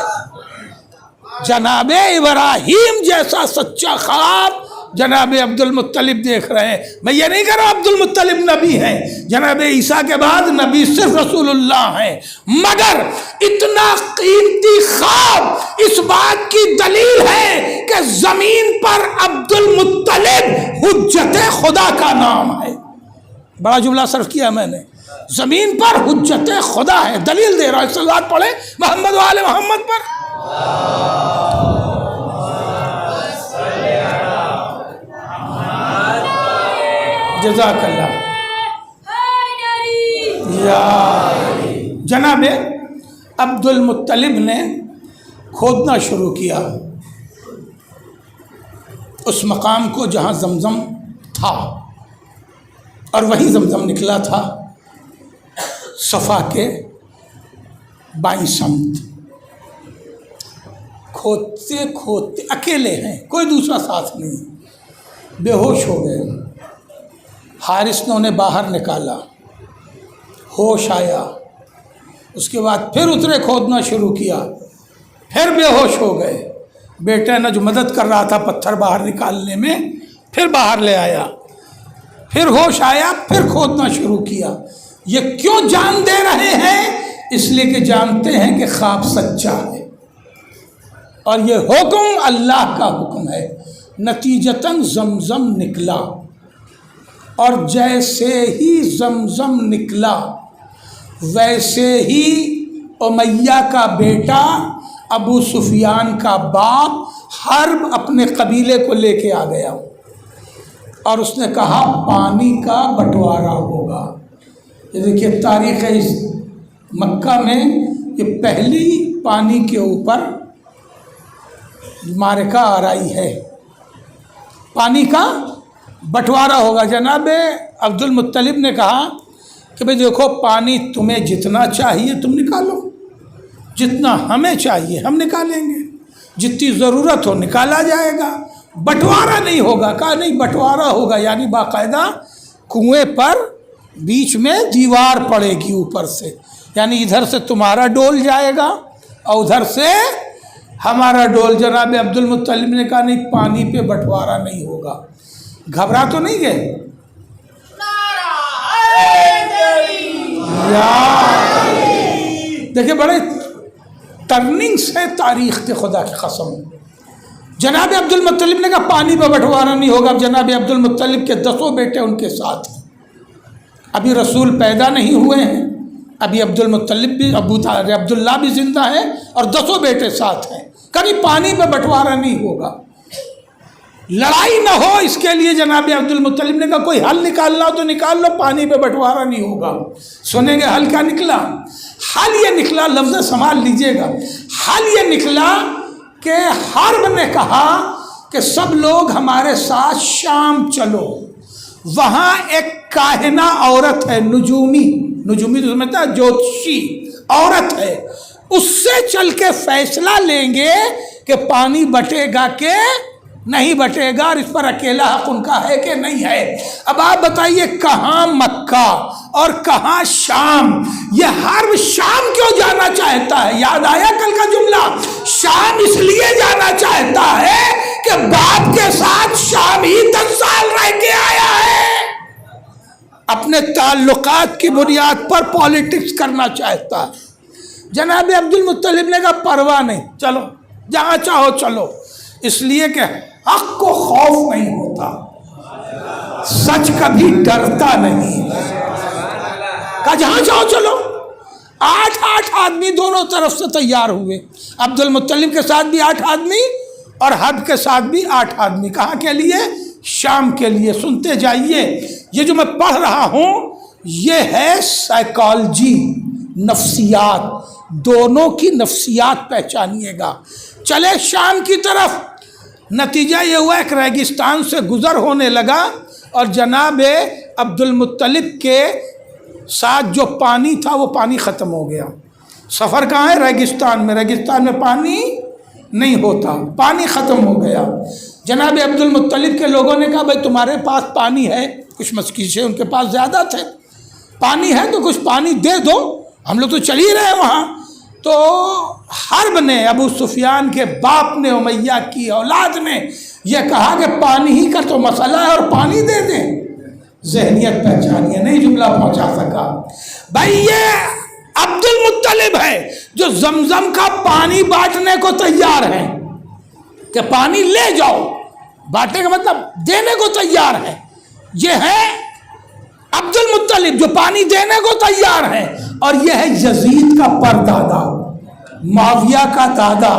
جناب ابراہیم جیسا سچا خواب جناب عبد المطلب دیکھ رہے ہیں. میں یہ نہیں کہہ رہا عبد المطلب نبی ہیں، جناب عیسیٰ کے بعد نبی صرف رسول اللہ ہیں، مگر اتنا قیمتی خواب اس بات کی دلیل ہے کہ زمین پر عبد المطلب حجت خدا کا نام ہے. بڑا جملہ صرف کیا میں نے، زمین پر حجت خدا ہے. دلیل دے رہا ہے، صلوات پڑھیں محمد و آل محمد پر. جزاک اللہ. جناب عبد المطلب نے کھودنا شروع کیا اس مقام کو جہاں زمزم تھا، اور وہی زمزم نکلا تھا صفا کے بائیں سمت۔ کھودتے کھودتے اکیلے ہیں، کوئی دوسرا ساتھ نہیں، بے ہوش ہو گئے۔ حارث نے انہیں باہر نکالا، ہوش آیا، اس کے بعد پھر اترے، کھودنا شروع کیا، پھر بے ہوش ہو گئے۔ بیٹے نے جو مدد کر رہا تھا پتھر باہر نکالنے میں، پھر باہر لے آیا، پھر ہوش آیا، پھر کھودنا شروع کیا۔ یہ کیوں جان دے رہے ہیں؟ اس لیے کہ جانتے ہیں کہ خواب سچا ہے اور یہ حکم اللہ کا حکم ہے۔ نتیجتاً زمزم نکلا، اور جیسے ہی زمزم نکلا ویسے ہی امیہ کا بیٹا ابو سفیان کا باپ حرب اپنے قبیلے کو لے کے آ گیا، اور اس نے کہا پانی کا بٹوارا ہوگا۔ یہ دیکھیے تاریخ اس مکہ میں یہ پہلی پانی کے اوپر معرکہ آرائی ہے، پانی کا بٹوارا ہوگا۔ جناب عبد المطلب نے کہا کہ بھئی دیکھو، پانی تمہیں جتنا چاہیے تم نکالو، جتنا ہمیں چاہیے ہم نکالیں گے، جتنی ضرورت ہو نکالا جائے گا، بٹوارا نہیں ہوگا۔ کہا نہیں، بٹوارا ہوگا، یعنی باقاعدہ کنویں پر بیچ میں دیوار پڑے گی اوپر سے، یعنی ادھر سے تمہارا ڈول جائے گا اور ادھر سے ہمارا ڈول۔ جناب عبد المطلب نے کہا نہیں، پانی پہ بٹوارا نہیں ہوگا۔ گھبرا تو نہیں گئے؟ دیکھیں بڑے ٹرننگز ہیں تاریخ کے، خدا کی قسم۔ جناب عبد المطلب نے کہا پانی پہ بٹوارا نہیں ہوگا۔ اب جناب عبد المطلب کے 10 بیٹے ان کے ساتھ ہیں، ابھی رسول پیدا نہیں ہوئے ہیں، ابھی عبد المطلب بھی، عبداللہ بھی زندہ ہے، اور 10 بیٹے ساتھ ہیں۔ کبھی پانی پہ بٹوارا نہیں ہوگا، لڑائی نہ ہو اس کے لیے جناب عبد المطلب نے کہا کوئی حل نکالنا ہو تو نکال لو، پانی پہ بٹوارا نہیں ہوگا۔ سنیں گے حل کیا نکلا؟ حل یہ نکلا، لفظ سنبھال لیجئے گا، حل یہ نکلا کہ حرب نے کہا کہ سب لوگ ہمارے ساتھ شام چلو، وہاں ایک کاہنہ عورت ہے، نجومی تو سمجھتا ہے جوتشی عورت ہے، اس سے چل کے فیصلہ لیں گے کہ پانی بٹے گا کہ نہیں بٹے گا، اور اس پر اکیلا حق ان کا ہے کہ نہیں ہے۔ اب آپ بتائیے کہاں مکہ اور کہاں شام؟ یہ حرب شام کیوں جانا چاہتا ہے؟ یاد آیا کل کا جملہ؟ شام اس لیے جانا چاہتا ہے کہ باپ کے ساتھ شام ہی 10 سال رہ کے آیا ہے، اپنے تعلقات کی بنیاد پر پالیٹکس کرنا چاہتا ہے۔ جناب عبد المطلب نے کہا پرواہ نہیں، چلو جہاں چاہو چلو، اس لیے کہ حق کو خوف نہیں ہوتا، سچ کبھی ڈرتا نہیں۔ کہا جہاں چاہو چلو۔ 8 آدمی دونوں طرف سے تیار ہوئے، عبد المطلب کے ساتھ بھی 8 آدمی اور حرب کے ساتھ بھی 8 آدمی۔ کہاں کے لیے؟ شام کے لیے۔ سنتے جائیے، یہ جو میں پڑھ رہا ہوں یہ ہے سائیکالوجی، نفسیات، دونوں کی نفسیات پہچانیے گا۔ چلے شام کی طرف، نتیجہ یہ ہوا ایک ریگستان سے گزر ہونے لگا، اور جناب عبد المطلب کے ساتھ جو پانی تھا وہ پانی ختم ہو گیا۔ سفر کہاں ہے؟ ریگستان میں، ریگستان میں پانی نہیں ہوتا، پانی ختم ہو گیا۔ جناب عبد المطلب کے لوگوں نے کہا بھائی تمہارے پاس پانی ہے، کچھ مسکیچے ان کے پاس زیادہ تھے، پانی ہے تو کچھ پانی دے دو، ہم لوگ تو چل ہی رہے ہیں وہاں۔ تو حرب نے، ابو سفیان کے باپ نے، امیہ کی اولاد نے یہ کہا کہ پانی ہی کا تو مسئلہ ہے اور پانی دے دیں۔ ذہنیت پہچانیے، نہیں جملہ پہنچا سکا۔ بھائی یہ عبد المطلب ہے جو زمزم کا پانی بانٹنے کو تیار ہے کہ پانی لے جاؤ، بانٹنے کا مطلب دینے کو تیار ہے۔ یہ ہے عبد المطلب جو پانی دینے کو تیار ہے، اور یہ ہے یزید کا پردادا، معاویہ کا دادا،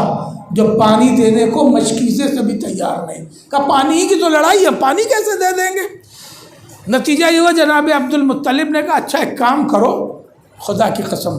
جو پانی دینے کو مشکیزے سے بھی تیار نہیں۔ کہ پانی ہی کی تو لڑائی ہے، پانی کیسے دے دیں گے؟ نتیجہ یہ ہوا جناب عبد المطلب نے کہا اچھا ایک کام کرو، خدا کی قسم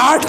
8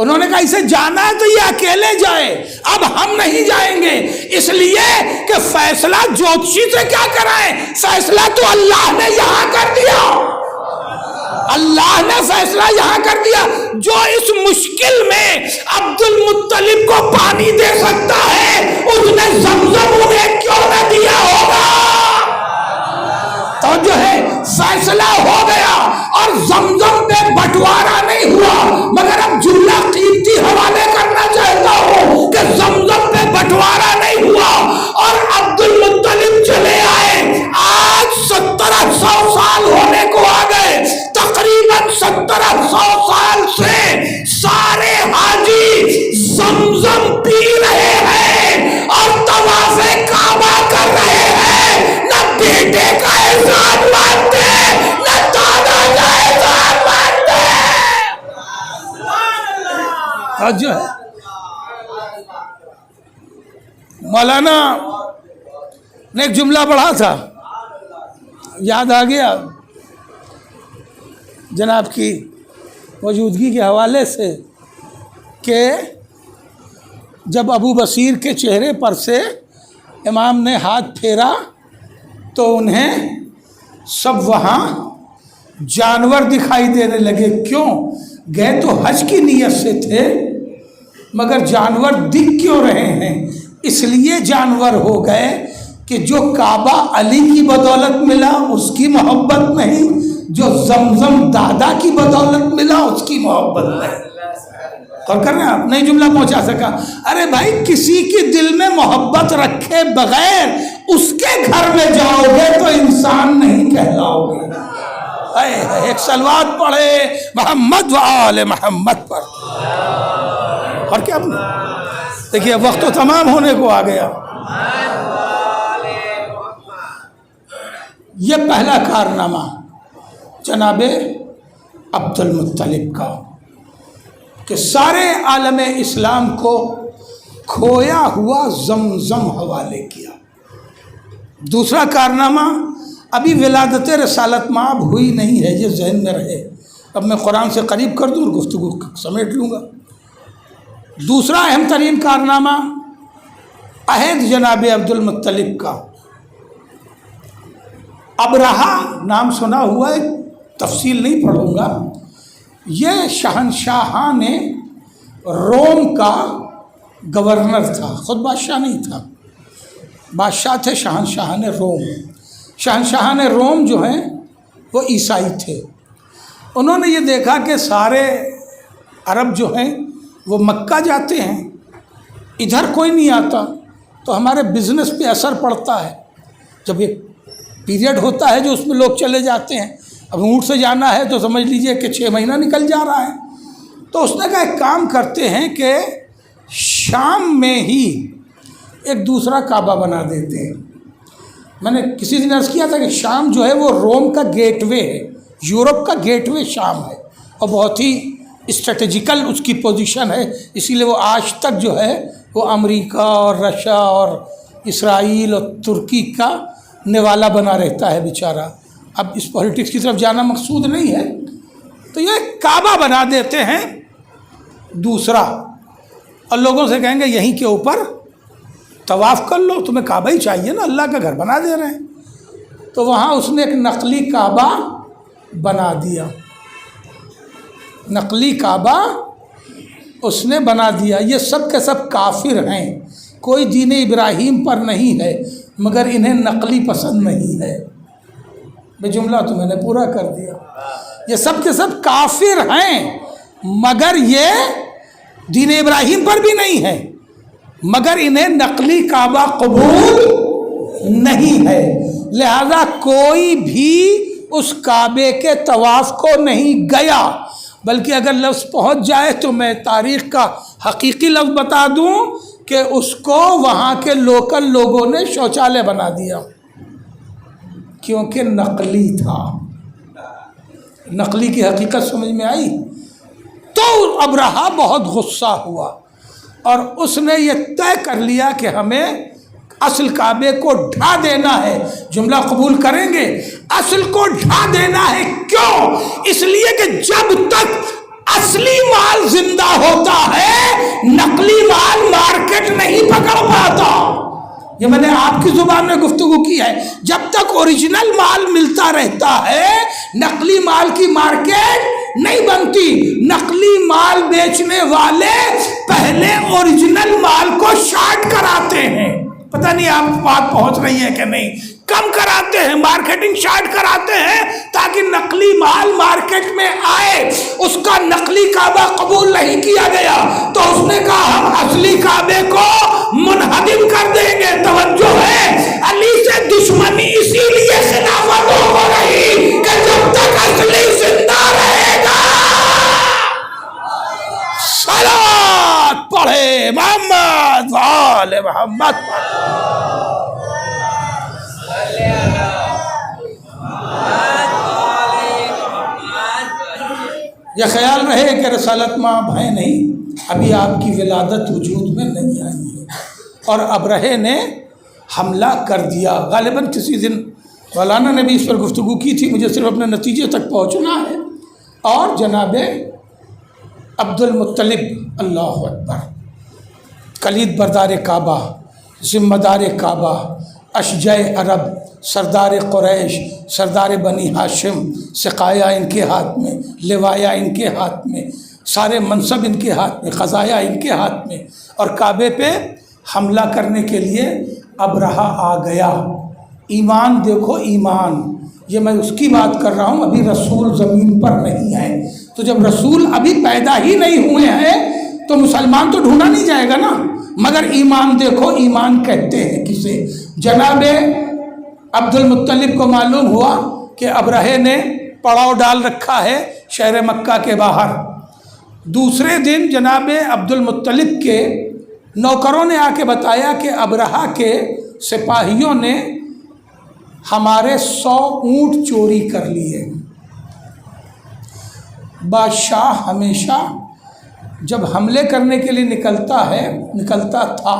انہوں نے کہا اسے جانا ہے تو یہ اکیلے جائے، اب ہم نہیں جائیں گے، اس لیے کہ فیصلہ جوتشی سے کیا کرائیں، فیصلہ تو اللہ نے یہاں کر دیا، اللہ نے فیصلہ یہاں کر دیا۔ جو اس مشکل میں عبد المطلب کو پانی دے سکتا ہے اس نے زمزم انہیں کیوں نہ دیا ہوگا؟ تو جو ہے فیصلہ ہو گیا اور زمزم پہ بٹوارا نہیں ہوا، مگر اب جملہ قیمتی حوالے کرنا چاہتا ہوں کہ زمزم پہ بٹوارا نہیں ہوا اور عبد المطلب چلے آئے۔ آج 70-100 سال ہونے کو آ گئے، تقریباً 70-100 سال سے سارے حاجی زمزم پی رہے ہیں اور طواف کعبہ کر رہے ہیں، نہ بیٹے کا احسان مانتے نہ دادا کا احسان مانتے۔ اور جو ہے مولانا نے ایک جملہ پڑھا تھا، یاد آ گیا جناب کی موجودگی کے حوالے سے، کہ جب ابو بصیر کے چہرے پر سے امام نے ہاتھ پھیرا تو انہیں سب وہاں جانور دکھائی دینے لگے۔ کیوں؟ گئے تو حج کی نیت سے تھے، مگر جانور دکھ کیوں رہے ہیں؟ اس لیے جانور ہو گئے کہ جو کعبہ علی کی بدولت ملا اس کی محبت نہیں، جو زمزم دادا کی بدولت ملا اس کی محبت نہیں۔ اور کر رہے ہیں آپ نہیں جملہ پہنچا سکا۔ ارے بھائی کسی کی دل میں محبت رکھے بغیر اس کے گھر میں جاؤ گے تو انسان نہیں کہلاؤ گے۔ ایک صلوات پڑھے محمد و آل محمد پر۔ اور کیا دیکھیے وقت تو تمام ہونے کو آ گیا۔ یہ پہلا کارنامہ جناب عبد المطلب کا کہ سارے عالم اسلام کو کھویا ہوا زمزم حوالے کیا۔ دوسرا کارنامہ، ابھی ولادت رسالت مآب ہوئی نہیں ہے، یہ ذہن میں رہے، اب میں قرآن سے قریب کر دوں اور گفتگو سمیٹ لوں گا۔ دوسرا اہم ترین کارنامہ عہد جناب عبد المطلب کا۔ ابرہہ نام سنا ہوا ہے، تفصیل نہیں پڑھوں گا، یہ شہنشاہان روم کا گورنر تھا، خود بادشاہ نہیں تھا، بادشاہ تھے شہنشاہان روم۔ شہنشاہان روم جو ہیں وہ عیسائی تھے۔ انہوں نے یہ دیکھا کہ سارے عرب جو ہیں وہ مکہ جاتے ہیں، ادھر کوئی نہیں آتا، تو ہمارے بزنس پہ اثر پڑتا ہے۔ جب ایک پیریڈ ہوتا ہے جو اس میں لوگ چلے جاتے ہیں، اب اونٹ سے جانا ہے تو سمجھ لیجئے کہ 6 مہینہ نکل جا رہا ہے۔ تو اس نے کہا ایک کام کرتے ہیں کہ شام میں ہی ایک دوسرا کعبہ بنا دیتے ہیں۔ میں نے کسی دن عرض کیا تھا کہ شام جو ہے وہ روم کا گیٹ وے ہے، یورپ کا گیٹ وے شام ہے، اور بہت ہی اسٹریٹجیکل اس کی پوزیشن ہے، اسی لیے وہ آج تک جو ہے وہ امریکہ اور رشیا اور اسرائیل اور ترکی کا نوالا بنا رہتا ہے بیچارہ۔ اب اس پولیٹکس کی طرف جانا مقصود نہیں ہے، تو یہ کعبہ بنا دیتے ہیں دوسرا، اور لوگوں سے کہیں گے یہیں کے اوپر طواف کر لو، تمہیں کعبہ ہی چاہیے نا، اللہ کا گھر بنا دے رہے ہیں۔ تو وہاں اس نے ایک نقلی کعبہ بنا دیا، نقلی کعبہ اس نے بنا دیا۔ یہ سب کے سب کافر ہیں، کوئی دین ابراہیم پر نہیں ہے، مگر انہیں نقلی پسند نہیں ہے۔ میں جملہ تو میں نے پورا کر دیا۔ یہ سب کے سب کافر ہیں، مگر یہ دین ابراہیم پر بھی نہیں ہے، مگر انہیں نقلی کعبہ قبول نہیں ہے، لہذا کوئی بھی اس کعبے کے طواف کو نہیں گیا۔ بلکہ اگر لفظ پہنچ جائے تو میں تاریخ کا حقیقی لفظ بتا دوں کہ اس کو وہاں کے لوکل لوگوں نے شوچالے بنا دیا، کیونکہ نقلی تھا۔ نقلی کی حقیقت سمجھ میں آئی؟ تو ابرہہ بہت غصہ ہوا اور اس نے یہ طے کر لیا کہ ہمیں اصل کعبے کو ڈھا دینا ہے۔ جملہ قبول کریں گے؟ اصل کو ڈھا دینا ہے۔ کیوں؟ اس لیے کہ جب تک اصلی مال زندہ ہوتا ہے، نقلی مال مارکیٹ نہیں پکڑ پاتا۔ یہ میں نے آپ کی زبان میں گفتگو کی ہے، جب تک اوریجنل مال ملتا رہتا ہے نقلی مال کی مارکیٹ نہیں بنتی۔ نقلی مال بیچنے والے پہلے اوریجنل مال کو شارٹ کراتے ہیں، پتہ نہیں آپ بات پہنچ رہی ہے کہ نہیں، کم کراتے ہیں، مارکیٹنگ شارٹ کراتے ہیں تاکہ نقلی مال مارکیٹ میں آئے۔ اس کا نقلی کعبہ قبول نہیں کیا گیا تو اس نے کہا ہم اصلی کعبے کو منہدم کر دیں گے۔ توجہ ہے، علی سے دشمنی اسی لیے خلافت ہو رہی کہ جب تک اصلی زندہ رہے گا۔ صلوات پڑھے محمد وآل محمد۔ یہ خیال رہے کہ رسالت مآب ہے نہیں، ابھی آپ کی ولادت وجود میں نہیں آئی ہے، اور ابرہے نے حملہ کر دیا۔ غالباً کسی دن مولانا نے بھی اس پر گفتگو کی تھی، مجھے صرف اپنے نتیجے تک پہنچنا ہے۔ اور جناب عبد المطلب، اللہ اکبر، کلید بردار کعبہ، ذمہ دار کعبہ، اشجع عرب، سردار قریش، سردار بنی ہاشم، سقایا ان کے ہاتھ میں، لوایا ان کے ہاتھ میں، سارے منصب ان کے ہاتھ میں، قضایا ان کے ہاتھ میں، اور کعبے پہ حملہ کرنے کے لیے ابرہہ آ گیا۔ ایمان دیکھو، ایمان، یہ میں اس کی بات کر رہا ہوں، ابھی رسول زمین پر نہیں ہے، تو جب رسول ابھی پیدا ہی نہیں ہوئے ہیں تو مسلمان تو ڈھونڈا نہیں جائے گا نا، مگر ایمان دیکھو، ایمان کہتے ہیں کسے؟ جناب عبد المطلب کو معلوم ہوا کہ ابرہے نے پڑاؤ ڈال رکھا ہے شہر مکہ کے باہر۔ دوسرے دن جناب عبد المطلب کے نوکروں نے آ کے بتایا کہ ابرہہ کے سپاہیوں نے ہمارے 100 اونٹ چوری کر لیے۔ بادشاہ ہمیشہ جب حملے کرنے کے لیے نکلتا تھا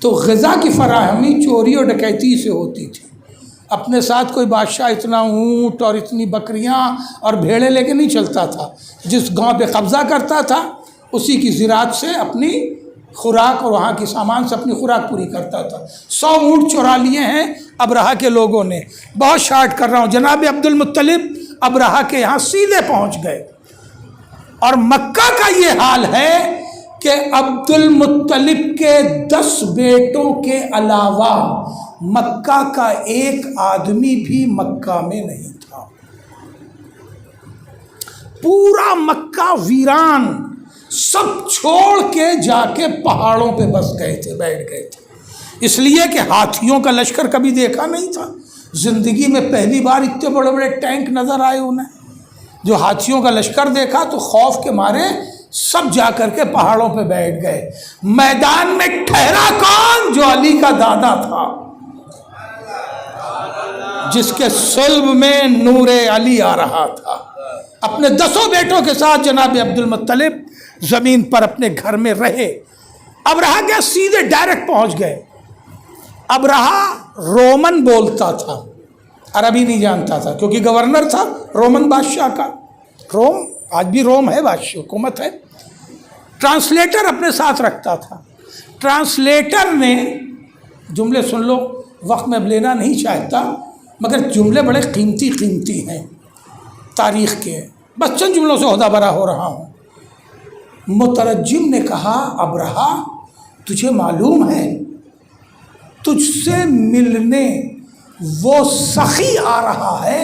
تو غذا کی فراہمی چوری اور ڈکیتی سے ہوتی تھی۔ اپنے ساتھ کوئی بادشاہ اتنا اونٹ اور اتنی بکریاں اور بھیڑیں لے کے نہیں چلتا تھا، جس گاؤں پہ قبضہ کرتا تھا اسی کی زراعت سے اپنی خوراک اور وہاں کی سامان سے اپنی خوراک پوری کرتا تھا۔ 100 اونٹ چرا لیے ہیں ابرہہ کے لوگوں نے۔ بہت شارٹ کر رہا ہوں، جناب عبد المطلب ابرہہ کے یہاں سیدھے پہنچ گئے، اور مکہ کا یہ حال ہے کہ عبد المطلب کے 10 بیٹوں کے علاوہ مکہ کا ایک آدمی بھی مکہ میں نہیں تھا۔ پورا مکہ ویران، سب چھوڑ کے جا کے پہاڑوں پہ بس گئے تھے، بیٹھ گئے تھے، اس لیے کہ ہاتھیوں کا لشکر کبھی دیکھا نہیں تھا۔ زندگی میں پہلی بار اتنے بڑے بڑے ٹینک نظر آئے انہیں۔ جو ہاتھیوں کا لشکر دیکھا تو خوف کے مارے سب جا کر کے پہاڑوں پہ بیٹھ گئے۔ میدان میں ٹھہرا کون؟ جو علی کا دادا تھا، جس کے صلب میں نور علی آ رہا تھا۔ اپنے 10 بیٹوں کے ساتھ جناب عبد المطلب زمین پر اپنے گھر میں رہے۔ ابرہہ کے سیدھے ڈائریکٹ پہنچ گئے۔ ابرہہ رومن بولتا تھا، عربی نہیں جانتا تھا، کیونکہ گورنر تھا رومن بادشاہ کا۔ روم آج بھی روم ہے، بادشاہ حکومت ہے۔ ٹرانسلیٹر اپنے ساتھ رکھتا تھا۔ ٹرانسلیٹر نے جملے سن لو، وقت میں اب لینا نہیں چاہتا، مگر جملے بڑے قیمتی ہیں تاریخ کے، بس چند جملوں سے عہدہ برا ہو رہا ہوں۔ مترجم نے کہا ابرہہ تجھے معلوم ہے تجھ سے ملنے وہ سخی آ رہا ہے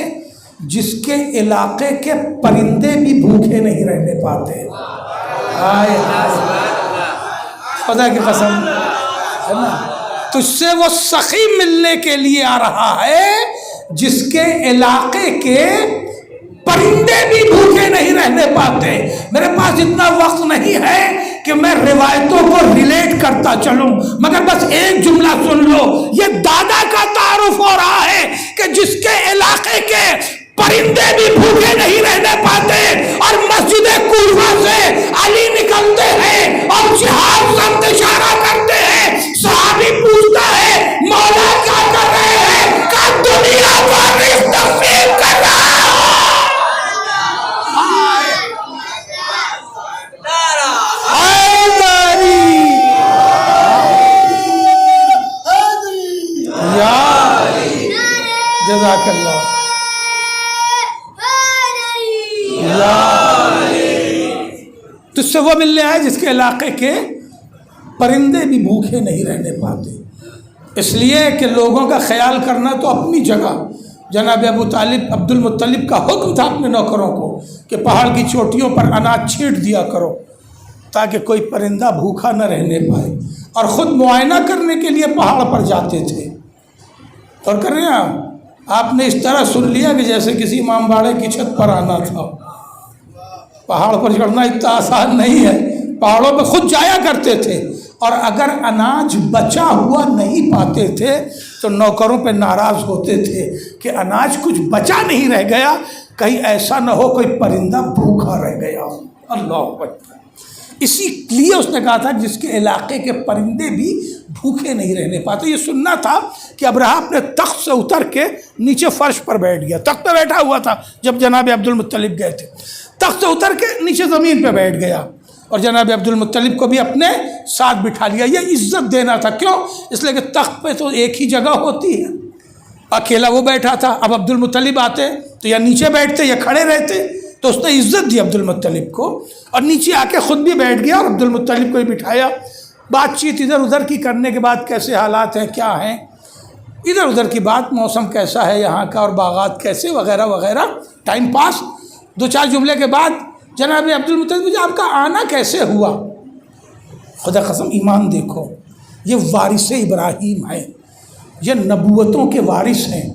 جس کے علاقے کے پرندے بھی بھوکے نہیں رہنے پاتے۔ خدا کی قسم ہے نا، تجھ سے وہ سخی ملنے کے لیے آ رہا ہے جس کے علاقے کے پرندے بھی بھوکے نہیں رہنے پاتے۔ میرے پاس اتنا وقت نہیں ہے کہ میں روایتوں کو ریلیٹ کرتا چلوں، مگر بس ایک جملہ سن لو۔ یہ دادا کا تعارف ہو رہا ہے کہ جس کے علاقے کے پرندے بھی بھوکے نہیں رہنے پاتے، اور مسجد کوفہ سے علی نکلتے ہیں اور جہاد سمت اشارہ کرتے ہیں۔ صحابی پوچھتا ہے مولا کیا کر رہے ہیں؟ کہ دنیا کو تقسیم کر رہا جزاک اللہ. تو اس سے وہ ملنے آئے جس کے علاقے کے پرندے بھی بھوکے نہیں رہنے پاتے. اس لیے کہ لوگوں کا خیال کرنا تو اپنی جگہ. جناب ابو طالب عبد المطلب کا حکم تھا اپنے نوکروں کو کہ پہاڑ کی چوٹیوں پر اناج چھینٹ دیا کرو تاکہ کوئی پرندہ بھوکا نہ رہنے پائے، اور خود معائنہ کرنے کے لیے پہاڑ پر جاتے تھے. اور کر رہے ہیں آپ نے اس طرح سن لیا کہ جیسے کسی امام باڑے کی چھت پر آنا تھا. پہاڑ پر چڑھنا اتنا آسان نہیں ہے. پہاڑوں پہ خود جایا کرتے تھے، اور اگر اناج بچا ہوا نہیں پاتے تھے تو نوکروں پہ ناراض ہوتے تھے کہ اناج کچھ بچا نہیں رہ گیا، کہیں ایسا نہ ہو کوئی پرندہ بھوکا رہ گیا. اللہ اکبر. اسی لیے اس نے کہا تھا جس کے علاقے کے پرندے بھی بھوکے نہیں رہنے پاتے. یہ سننا تھا کہ ابرہہ اپنے تخت سے اتر کے نیچے فرش پر بیٹھ گیا. تخت پہ بیٹھا ہوا تھا جب جناب عبد المطلب گئے تھے. تخت سے اتر کے نیچے زمین پہ بیٹھ گیا اور جناب عبد المطلب کو بھی اپنے ساتھ بٹھا لیا. یہ عزت دینا تھا. کیوں؟ اس لیے کہ تخت پہ تو ایک ہی جگہ ہوتی ہے. اکیلا وہ بیٹھا تھا. اب عبد المطلب آتے تو یا نیچے بیٹھتے یا کھڑے رہتے. تو اس نے عزت دی عبد المطلب کو اور نیچے آ کے خود بھی بیٹھ گیا اور عبد المطلب کو بھی بٹھایا. بات چیت ادھر ادھر کی کرنے کے بعد کیسے حالات ہیں، کیا ہیں، ادھر ادھر کی بات، موسم کیسا ہے یہاں کا اور باغات کیسے وغیرہ وغیرہ، ٹائم پاس. دو چار جملے کے بعد جناب عبد المطلب آپ کا آنا کیسے ہوا؟ خدا قسم ایمان دیکھو، یہ وارث ابراہیم ہیں، یہ نبوتوں کے وارث ہیں،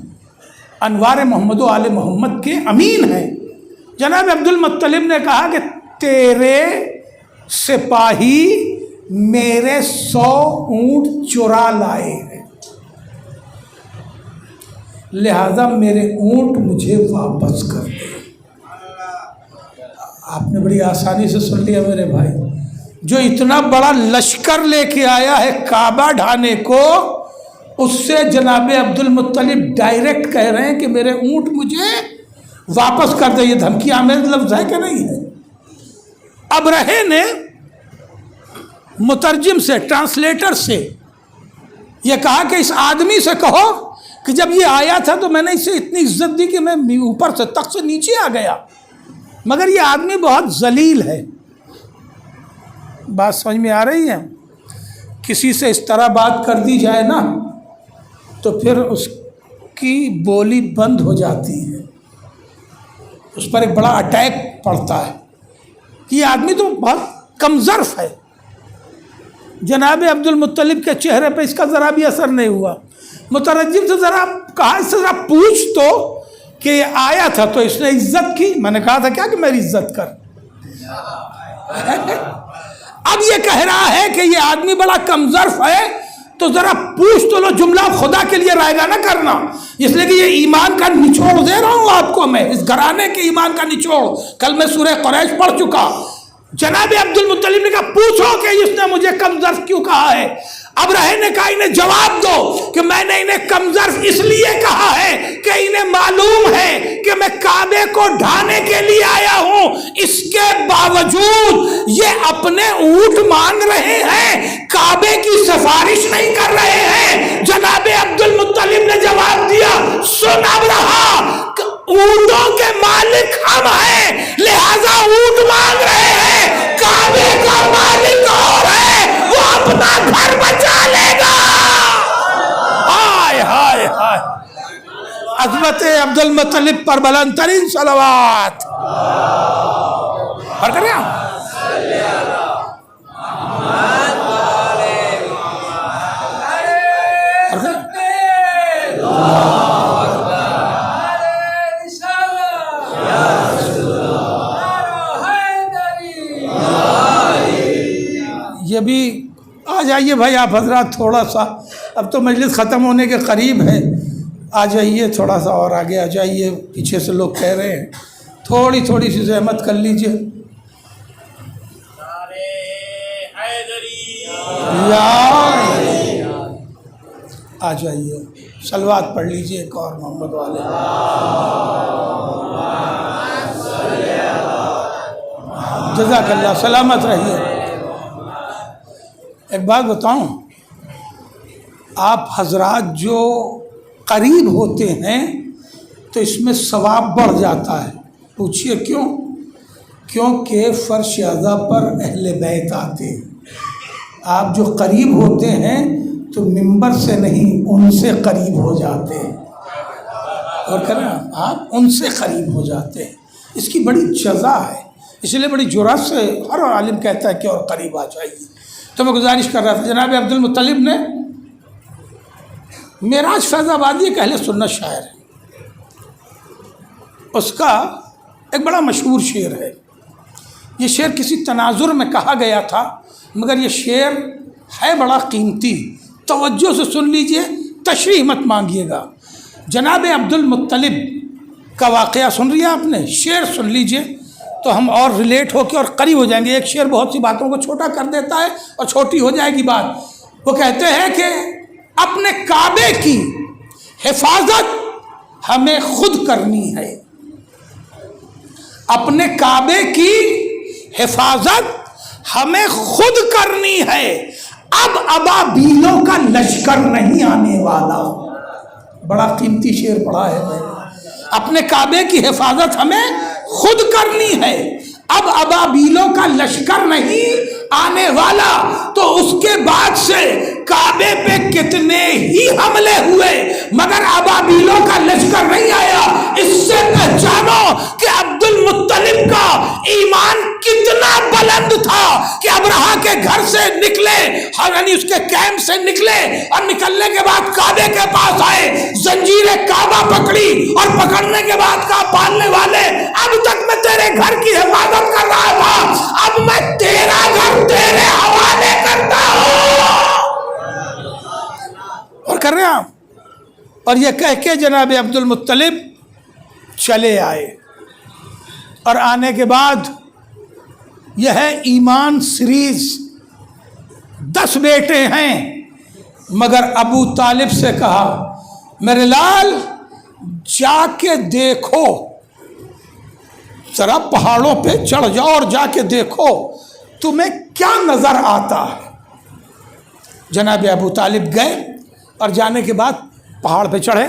انوار محمد و آل محمد کے امین ہیں. جناب عبد المطلب نے کہا کہ تیرے سپاہی میرے 100 اونٹ چرا لائے ہیں، لہذا میرے اونٹ مجھے واپس کر دے. آپ نے بڑی آسانی سے سن لیا میرے بھائی. جو اتنا بڑا لشکر لے کے آیا ہے کعبہ ڈھانے کو، اس سے جناب عبد المطلب ڈائریکٹ کہہ رہے ہیں کہ میرے اونٹ مجھے واپس کر دے. یہ دھمکی آمیز لفظ ہے کہ نہیں ہے؟ ابرہے نے مترجم سے، ٹرانسلیٹر سے یہ کہا کہ اس آدمی سے کہو کہ جب یہ آیا تھا تو میں نے اسے اتنی عزت دی کہ میں اوپر سے تخت سے نیچے آ گیا، مگر یہ آدمی بہت ذلیل ہے. بات سمجھ میں آ رہی ہے؟ کسی سے اس طرح بات کر دی جائے نا تو پھر اس کی بولی بند ہو جاتی ہے، اس پر ایک بڑا اٹیک پڑتا ہے کہ یہ آدمی تو بہت کمظرف ہے. جناب عبد المطلب کے چہرے پہ اس کا ذرا بھی اثر نہیں ہوا. مترجم سے ذرا کہا اس سے ذرا پوچھ تو کہ یہ آیا تھا تو اس نے عزت کی. میں نے کہا تھا کیا کہ میری عزت کر. اب یہ کہہ رہا ہے کہ یہ آدمی بڑا کمظرف ہے تو ذرا پوچھ تو لو. جملہ خدا کے لیے رائگاں نہ کرنا، اس لیے کہ یہ ایمان کا نچوڑ دے رہا ہوں آپ کو میں، اس گھرانے کے ایمان کا نچوڑ. کل میں سورہ قریش پڑھ چکا. جناب عبد المطلب نے کہا پوچھو کہ اس نے مجھے کمظرف کیوں کہا ہے. ابرہے نے کہا انہیں جواب دو کہ میں نے انہیں کمظرف اس لیے کہا ہے کہ انہیں معلوم ہے کہ میں کعبے کو ڈھانے کے لیے آیا ہوں، اس کے باوجود یہ اپنے اونٹ مانگ رہے ہیں، کعبے کی سفارش نہیں کر رہے ہیں. جناب عبد المطلب نے جواب دیا سن ابرہا، اونٹوں کے مالک ہم ہیں لہذا اونٹ مانگ رہے ہیں، کعبے کا مالک اور ہے، وہ اپنا گھر بچا لے گا. ہائے ہائے ہائے، عظمت عبد المطلب پر بلند ترین صلوات. اور کر رہے ہیں یہ بھی. آ جائیے بھائی آپ حضرات، تھوڑا سا اب تو مجلس ختم ہونے کے قریب ہے، آ جائیے تھوڑا سا اور آگے آ جائیے. پیچھے سے لوگ کہہ رہے ہیں تھوڑی سی زحمت کر لیجئے. آ جائیے صلوات پڑھ لیجئے ایک اور محمد والے. جزاک اللہ، سلامت رہیے. ایک بات بتاؤں، آپ حضرات جو قریب ہوتے ہیں تو اس میں ثواب بڑھ جاتا ہے۔ پوچھئے کیوں؟ کیونکہ فرش اعضا پر اہل بیت آتے ہیں۔ آپ جو قریب ہوتے ہیں تو منبر سے نہیں ان سے قریب ہو جاتے ہیں، اور کریں آپ ان سے قریب ہو جاتے ہیں۔ اس کی بڑی جزا ہے، اس لیے بڑی جرأت سے ہر عالم کہتا ہے کہ اور قریب آ جائیے۔ تو میں گزارش کر رہا تھا، جناب عبد المطلب نے معراج فیض آبادی ایک اہل سنت شاعر ہے، اس کا ایک بڑا مشہور شعر ہے۔ یہ شعر کسی تناظر میں کہا گیا تھا، مگر یہ شعر ہے بڑا قیمتی، توجہ سے سن لیجئے، تشریح مت مانگیے گا۔ جناب عبد المطلب کا واقعہ سن لیا آپ نے، شعر سن لیجئے تو ہم اور ریلیٹ ہو کے اور قریب ہو جائیں گے۔ ایک شعر بہت سی باتوں کو چھوٹا کر دیتا ہے اور چھوٹی ہو جائے گی بات۔ وہ کہتے ہیں کہ اپنے کعبے کی حفاظت ہمیں خود کرنی ہے، اپنے کعبے کی حفاظت ہمیں خود کرنی ہے، اب ابابیلوں کا لشکر نہیں آنے والا۔ بڑا قیمتی شعر پڑھا ہے میں نے۔ اپنے کعبے کی حفاظت ہمیں خود کرنی ہے، اب ابابیلوں کا لشکر نہیں آنے والا۔ تو اس کے بعد سے کعبے پہ کتنے ہی حملے ہوئے مگر ابابیلوں کا لشکر نہیں آیا۔ اس سے پہچانو کہ عبد المطلب کا ایمان کتنا بلند تھا کہ ابرہا کے گھر سے نکلے، یعنی اس کے کیمپ سے نکلے، اور نکلنے کے بعد کعبے کے پاس آئے، زنجیر کعبہ پکڑی، اور پکڑنے کے بعد کہا پالنے والے اب تک میں تیرے گھر کی حفاظت کر رہا تھا، اب میں تیرا گھر تیرے حوالے کرتا ہوں۔ اور کر رہے ہیں آپ، اور یہ کہہ کے جناب عبد المطلب چلے آئے، اور آنے کے بعد یہ ہے ایمان سیریز۔ 10 بیٹے ہیں مگر ابو طالب سے کہا میرے لال جا کے دیکھو، ذرا پہاڑوں پہ چڑھ جاؤ اور جا کے دیکھو تمہیں کیا نظر آتا ہے۔ جناب ابو طالب گئے اور جانے کے بعد پہاڑ پہ چڑھے،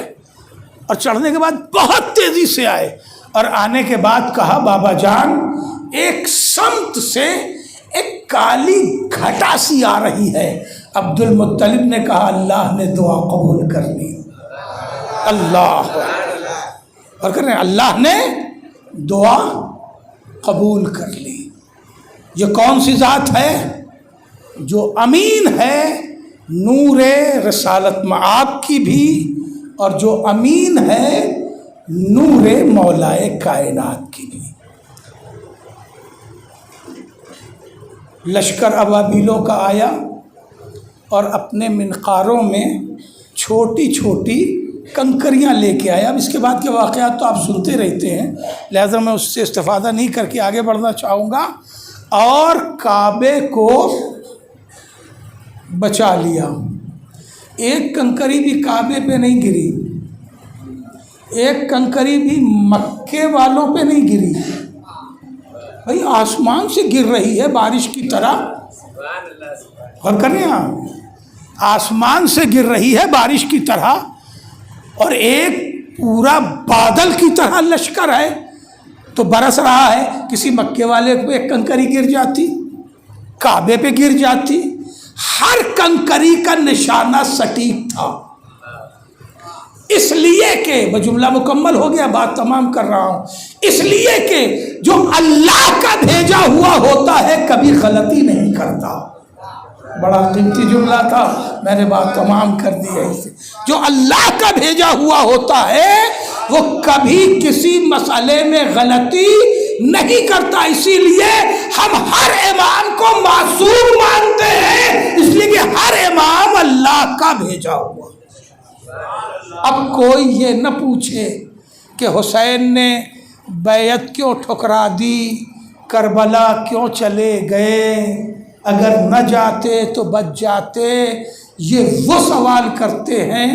اور چڑھنے کے بعد بہت تیزی سے آئے، اور آنے کے بعد کہا بابا جان ایک سمت سے ایک کالی گھٹا سی آ رہی ہے۔ عبد المطلب نے کہا اللہ نے دعا قبول کر لی، اللہ، اور کہہ رہے ہیں اللہ نے دعا قبول کر لی۔ یہ کون سی ذات ہے؟ جو امین ہے نور رسالت مآب کی بھی، اور جو امین ہے نور مولائے کائنات کی بھی۔ لشکر ابابیلوں کا آیا اور اپنے منقاروں میں چھوٹی چھوٹی کنکریاں لے کے آیا۔ اب اس کے بعد کے واقعات تو آپ سنتے رہتے ہیں، لہذا میں اس سے استفادہ نہیں کر کے آگے بڑھنا چاہوں گا، اور کعبے کو بچا لیا۔ ایک کنکری بھی کعبے پہ نہیں گری، ایک کنکری بھی مکے والوں پہ نہیں گری، بھائی آسمان سے گر رہی ہے بارش کی طرح، اور کریں آپ آسمان سے گر رہی ہے بارش کی طرح، اور ایک پورا بادل کی طرح لشکر ہے تو برس رہا ہے۔ کسی مکے والے پہ ایک کنکری گر جاتی، کعبے پہ گر جاتی، ہر کنکری کا نشانہ سٹیک تھا، اس لیے کہ وہ جملہ مکمل ہو گیا، بات تمام کر رہا ہوں، اس لیے کہ جو اللہ کا بھیجا ہوا ہوتا ہے کبھی غلطی نہیں کرتا۔ بڑا قیمتی جملہ تھا، میں نے بات تمام کر دی ہے اسے۔ جو اللہ کا بھیجا ہوا ہوتا ہے وہ کبھی کسی مسئلے میں غلطی نہیں کرتا، اسی لیے ہم ہر امام کو معصوم مانتے ہیں، اس لیے کہ ہر امام اللہ کا بھیجا ہوا۔ اب کوئی یہ نہ پوچھے کہ حسین نے بیعت کیوں ٹھکرا دی، کربلا کیوں چلے گئے، اگر نہ جاتے تو بچ جاتے۔ یہ وہ سوال کرتے ہیں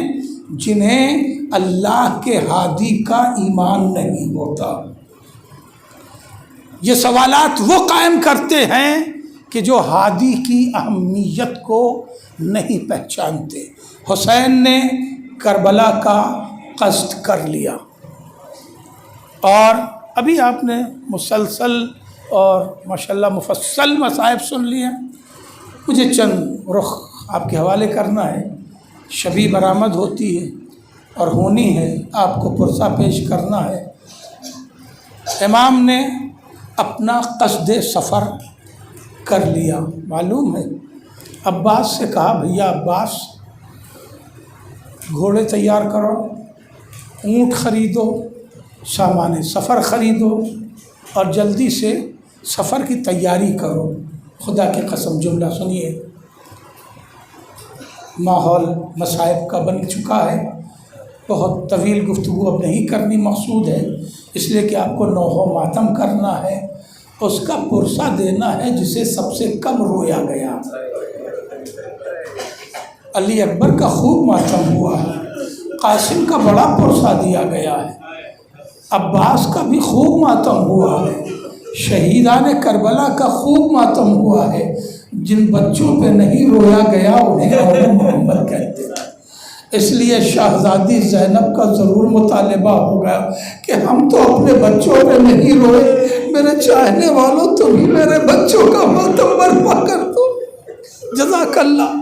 جنہیں اللہ کے ہادی کا ایمان نہیں ہوتا۔ یہ سوالات وہ قائم کرتے ہیں کہ جو ہادی کی اہمیت کو نہیں پہچانتے۔ حسین نے کربلا کا قصد کر لیا، اور ابھی آپ نے مسلسل اور ماشاءاللہ مفصل مصائب سن لیے ہیں، مجھے چند رخ آپ کے حوالے کرنا ہے۔ شبی برآمد ہوتی ہے اور ہونی ہے، آپ کو پرسہ پیش کرنا ہے۔ امام نے اپنا قصد سفر کر لیا، معلوم ہے عباس سے کہا بھیا عباس گھوڑے تیار کرو، اونٹ خریدو، سامان سفر خریدو اور جلدی سے سفر کی تیاری کرو۔ خدا کی قسم جملہ سنیے، ماحول مصائب کا بن چکا ہے، بہت طویل گفتگو اب نہیں کرنی مقصود ہے، اس لیے کہ آپ کو نوح و ماتم کرنا ہے، اس کا پرسہ دینا ہے جسے سب سے کم رویا گیا۔ علی اکبر کا خوب ماتم ہوا ہے، قاسم کا بڑا پرسہ دیا گیا ہے، عباس کا بھی خوب ماتم ہوا ہے، شہیدان کربلا کا خوب ماتم ہوا ہے۔ جن بچوں پہ نہیں رویا گیا انہیں اول محمد کہتے ہیں۔ اس لیے شہزادی زینب کا ضرور مطالبہ ہوگا کہ ہم تو اپنے بچوں پہ نہیں روئے، میرے چاہنے والوں تم ہی میرے بچوں کا ماتم برپا کر دو۔ جزاک اللہ۔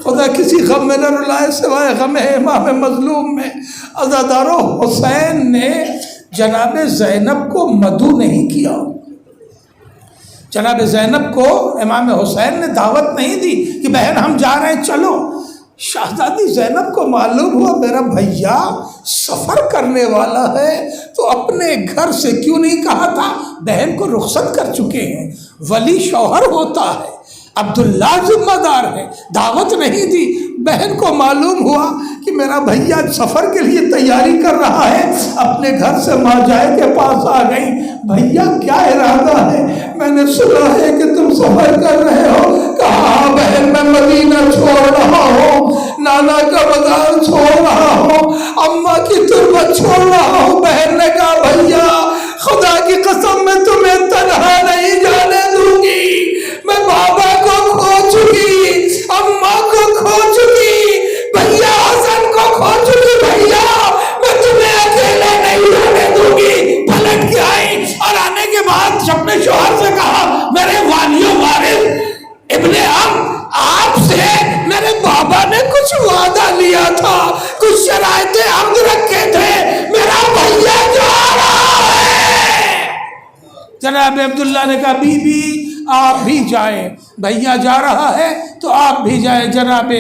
خدا کسی غم میں نہ رلائے سوائے غم امام مظلوم میں۔ عزادارو، حسین نے جناب زینب کو مدعو نہیں کیا، جناب زینب کو امام حسین نے دعوت نہیں دی کہ بہن ہم جا رہے ہیں چلو۔ شہزادی زینب کو معلوم ہوا میرا بھیا سفر کرنے والا ہے تو اپنے گھر سے کیوں نہیں کہا تھا، بہن کو رخصت کر چکے ہیں، ولی شوہر ہوتا ہے، عبداللہ ذمہ دار ہے، دعوت نہیں دی۔ بہن کو معلوم ہوا کہ میرا بھیا سفر کے لیے تیاری کر رہا ہے، اپنے گھر سے ماجائے کے پاس آ گئی، بھیا کیا ارادہ ہے؟ میں نے سنا ہے کہ تم سفر کر رہے ہو۔ کہا ہاں بہن میں مدینہ چھوڑ رہا ہوں، نانا کا بازار چھوڑ رہا ہوں، اماں کی تربت چھوڑ رہا ہوں۔ بہن نے کہا بھیا خدا کی قسم میں تمہیں تنہا نہیں جانے دوں گی، میں بابا کو کھو چکی، اماں کو کھو چکی، بھیا حسن کو کھو چکی، بھیا میں تمہیں اکیلے نہیں جانے دوں گی۔ پلٹ کے آئی اور آنے کے بعد اپنے شوہر سے کہا میرے والیوں وارث ابن آپ سے میرے بابا نے کچھ وعدہ لیا تھا، کچھ شرائط عقد رکھے تھے، میرا بھیا جا رہا ہے۔ جناب عبداللہ نے کہا بی بی آپ بھی جائیں، بھیا جا رہا ہے تو آپ بھی جائیں۔ جناب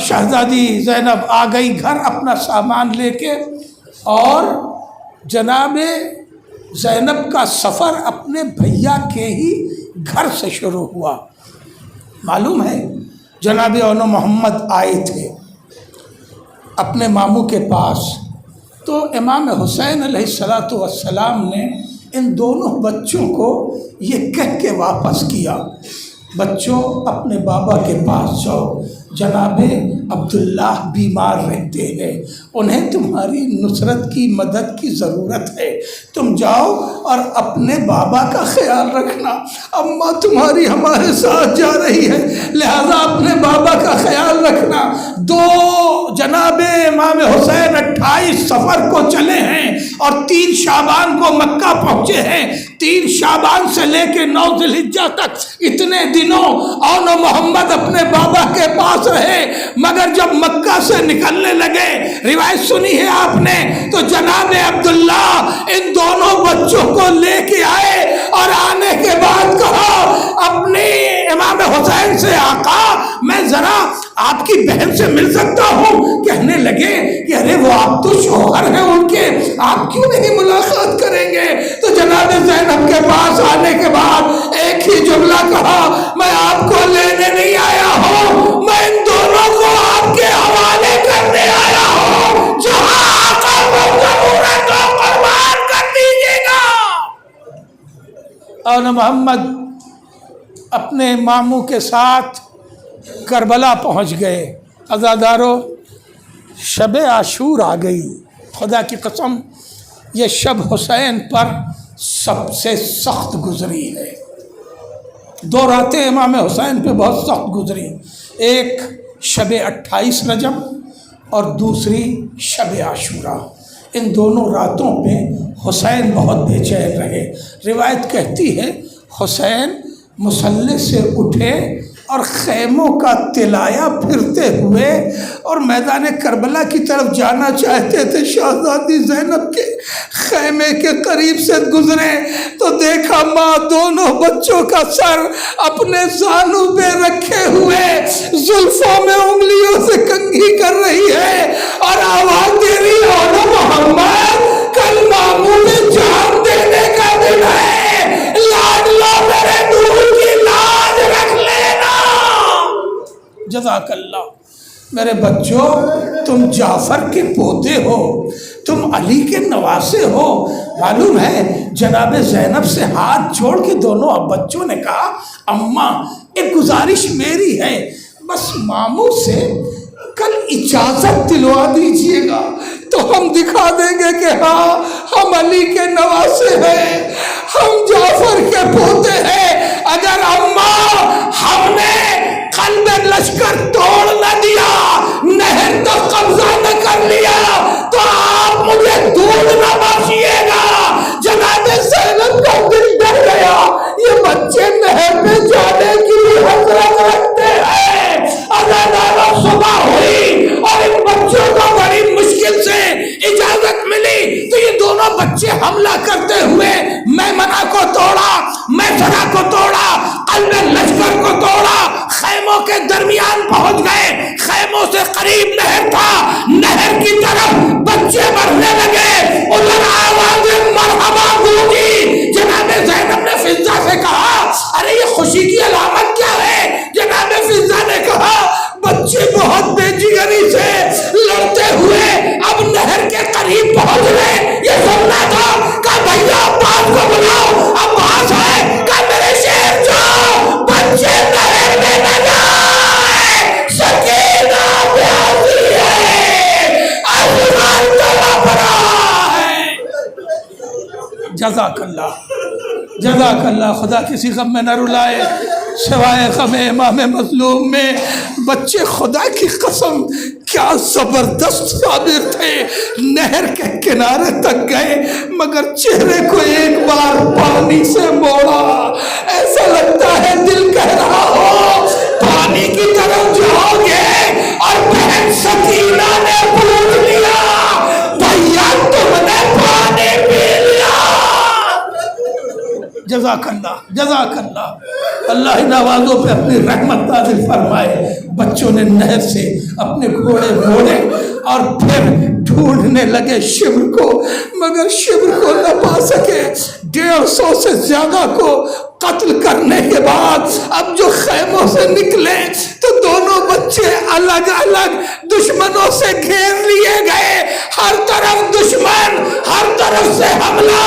شہزادی زینب آ گئی گھر اپنا سامان لے کے، اور جناب زینب کا سفر اپنے بھیا کے ہی گھر سے شروع ہوا۔ معلوم ہے جناب اون محمد آئے تھے اپنے ماموں کے پاس، تو امام حسین علیہ السلام نے ان دونوں بچوں کو یہ کہہ کے واپس کیا بچوں اپنے بابا کے پاس جاؤ، جناب عبداللہ بیمار رہتے ہیں، انہیں تمہاری نصرت کی مدد کی ضرورت ہے، تم جاؤ اور اپنے بابا کا خیال رکھنا، اماں تمہاری ہمارے ساتھ جا رہی ہے لہذا اپنے بابا کا خیال رکھنا۔ جناب امام حسین 28 صفر کو چلے ہیں اور 3 شعبان کو مکہ پہنچے ہیں۔ 3 شعبان سے لے کے 9 ذی الحجہ تک اتنے دنوں اون محمد اپنے بابا کے پاس رہے، مگر جب مکہ سے نکلنے لگے، روایت سنی ہے آپ نے، تو جناب عبداللہ ان دونوں بچوں کو لے کے آئے اور آنے کے بعد کہا اپنے امام حسین سے آقا میں ذرا آپ کی بہن سے مل سکتا ہوں؟ کہنے لگے کہ ارے وہ آپ تو شوہر ہیں ان کے، آپ کیوں نہیں ملاقات کریں گے؟ تو جناب زینب کے پاس آنے کے بعد ایک ہی جملہ کہا میں آپ کو لینے نہیں آیا ہوں، میں ان دونوں کو آپ کے حوالے کرنے آیا ہوں، جہاں آقا کو ضرورت ہو قربان کر دیجیے گا۔ اور محمد اپنے ماموں کے ساتھ کربلا پہنچ گئے۔ عزادارو شب عاشور آ گئی، خدا کی قسم یہ شب حسین پر سب سے سخت گزری ہے۔ 2 راتیں امام حسین پہ بہت سخت گزری، ایک شب 28 رجب اور دوسری شب عاشورہ۔ ان دونوں راتوں پہ حسین بہت بے چین رہے۔ روایت کہتی ہے حسین مصلی سے اٹھے اور خیموں کا تلایا پھرتے ہوئے اور میدان کربلا کی طرف جانا چاہتے تھے۔ شہزادی زینب کے خیمے کے قریب سے گزرے تو دیکھا ماں دونوں بچوں کا سر اپنے زانو پہ رکھے ہوئے زلفوں میں انگلیوں سے کنگھی کر رہی ہے اور آواز دے رہی ہے اے محمد کل ماموں میں جان دینے کا دن ہے، لاڈ لو میرے نور کی لاج رکھ لینا۔ جزاک اللہ۔ میرے بچوں تم جعفر کے پوتے ہو، تم علی کے نواسے ہو۔ معلوم ہے جناب زینب سے ہاتھ جوڑ کے دونوں بچوں نے کہا اماں ایک گزارش میری ہے، بس ماموں سے کل اجازت دلوا دیجئے گا تو ہم دکھا دیں گے کہ ہاں ہم علی کے نواسے ہیں، ہم جعفر کے پوتے ہیں۔ اگر اماں ہم نے قلب لشکر توڑ نہ دیا، نہر تک قبضہ نہ کر لیا تو آپ مجھے دودھ نہ بخشیے گا۔ جناب زینب کا دل ڈر گیا، یہ بچے نہر پہ جانے کی بھی حسرت رکھتے ہیں۔ اگر صبح ہوئی اور ان بچوں کو بڑی مشکل سے اجازت ملی تو یہ دونوں بچے حملہ کرتے ہوئے میمنہ کو توڑا، میسرہ کو توڑا، قلب لشکر کو توڑا، خیموں کے درمیان پہنچ گئے۔ خیموں سے قریب نہر تھا، نہر کی طرف بچے بڑھنے لگے، ادھر آواز مرحبا گونجی۔ جناب زینب نے فضہ سے کہا ارے یہ خوشی کی علامت کیا ہے؟ جناب فضہ نے کہا بچے بہت بے جگری سے لڑتے ہوئے اب نہر کے قریب پہنچ گئے۔ یہ سننا تھا کہ بھیا عباس کو بلاؤ، عباس ہے کہ میرے شہر جاؤ، بچے نہر میں نہ جائے، سکینہ پیاسی ہے، آسمان تڑپ رہا ہے۔ جزاک اللہ، جزاک اللہ۔ خدا کسی غم میں نہ رلائے سوائے غم امام مظلوم میں۔ بچے خدا کی قسم کیا زبردست صابر تھے، نہر کے کنارے تک گئے مگر چہرے کو ایک بار پانی سے موڑا، ایسا لگتا ہے دل کہہ رہا ہو پانی کی طرف جاؤ گے اور بہن سکینہ نے پوچھ لیا بھیا تم نے پانی پی لیا۔ جزاک اللہ، جزاک اللہ۔ اللہ نوازوں پہ اپنی رحمت نازل فرمائے۔ بچوں نے نہر سے اپنے گھوڑے موڑے اور پھر ڈھونڈنے لگے شبر کو، مگر شبر کو نہ پا سکے۔ 150 سے زیادہ کو قتل کرنے کے بعد اب جو خیموں سے نکلے تو دونوں بچے الگ الگ دشمنوں سے گھیر لیے گئے۔ ہر طرف دشمن، ہر طرف سے حملہ،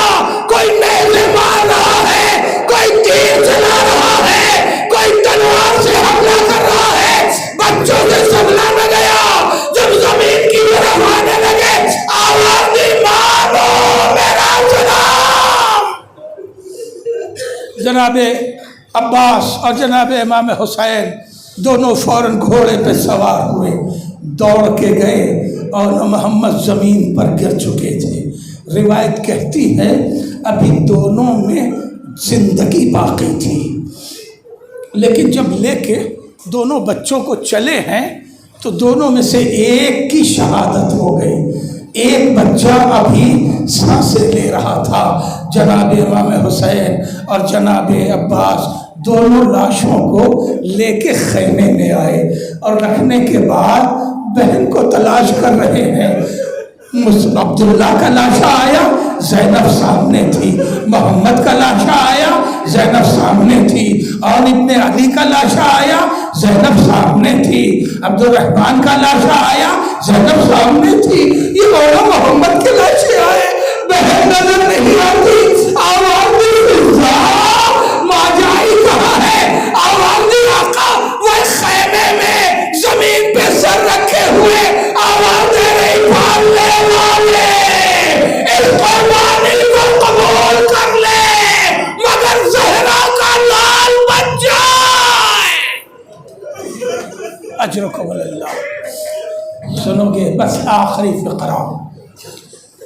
کوئی نیزے مار رہا ہے، کوئی تیر چلا رہا ہے، کوئی تلوار سے حملہ کر رہا ہے۔ بچوں سے سنبھلا نہ گیا، جب زمین کی طرف آنے لگے آواز دی مارو میرا سلام۔ جناب عباس اور جناب امام حسین دونوں فوراً گھوڑے پہ سوار ہوئے، دوڑ کے گئے اور محمد زمین پر گر چکے تھے۔ روایت کہتی ہے ابھی دونوں میں زندگی باقی تھی، لیکن جب لے کے دونوں بچوں کو چلے ہیں تو دونوں میں سے ایک کی شہادت ہو گئی، ایک بچہ ابھی سانسیں لے رہا تھا۔ جناب امام حسین اور جناب عباس دونوں لاشوں کو لے کے خیمے میں آئے اور رکھنے کے بعد بہن کو تلاش کر رہے ہیں۔ عبداللہ کا لاشا آیا، زینب سامنے تھی۔ محمد کا لاشا آیا، زینب سامنے تھی۔ اور ابن علی کا لاشا آیا، زینب سامنے تھی۔ عبد الرحمن کا لاشا آیا، زینب سامنے تھی۔ یہ مولا محمد کے لاشے آئے، بہن نظر نہیں آتی۔ آواز دی فضا، ماں جائی کہاں ہے؟ آواز دی آقا وہ خیمے میں زمین پہ سر رکھے ہوئے آواز دے رہی پھال لے والے اس قربانی کو قبول کر لے مگر زہرا کا لال بن جائے۔ اجرکم اللہ۔ سنو گے بس آخری فقرہ،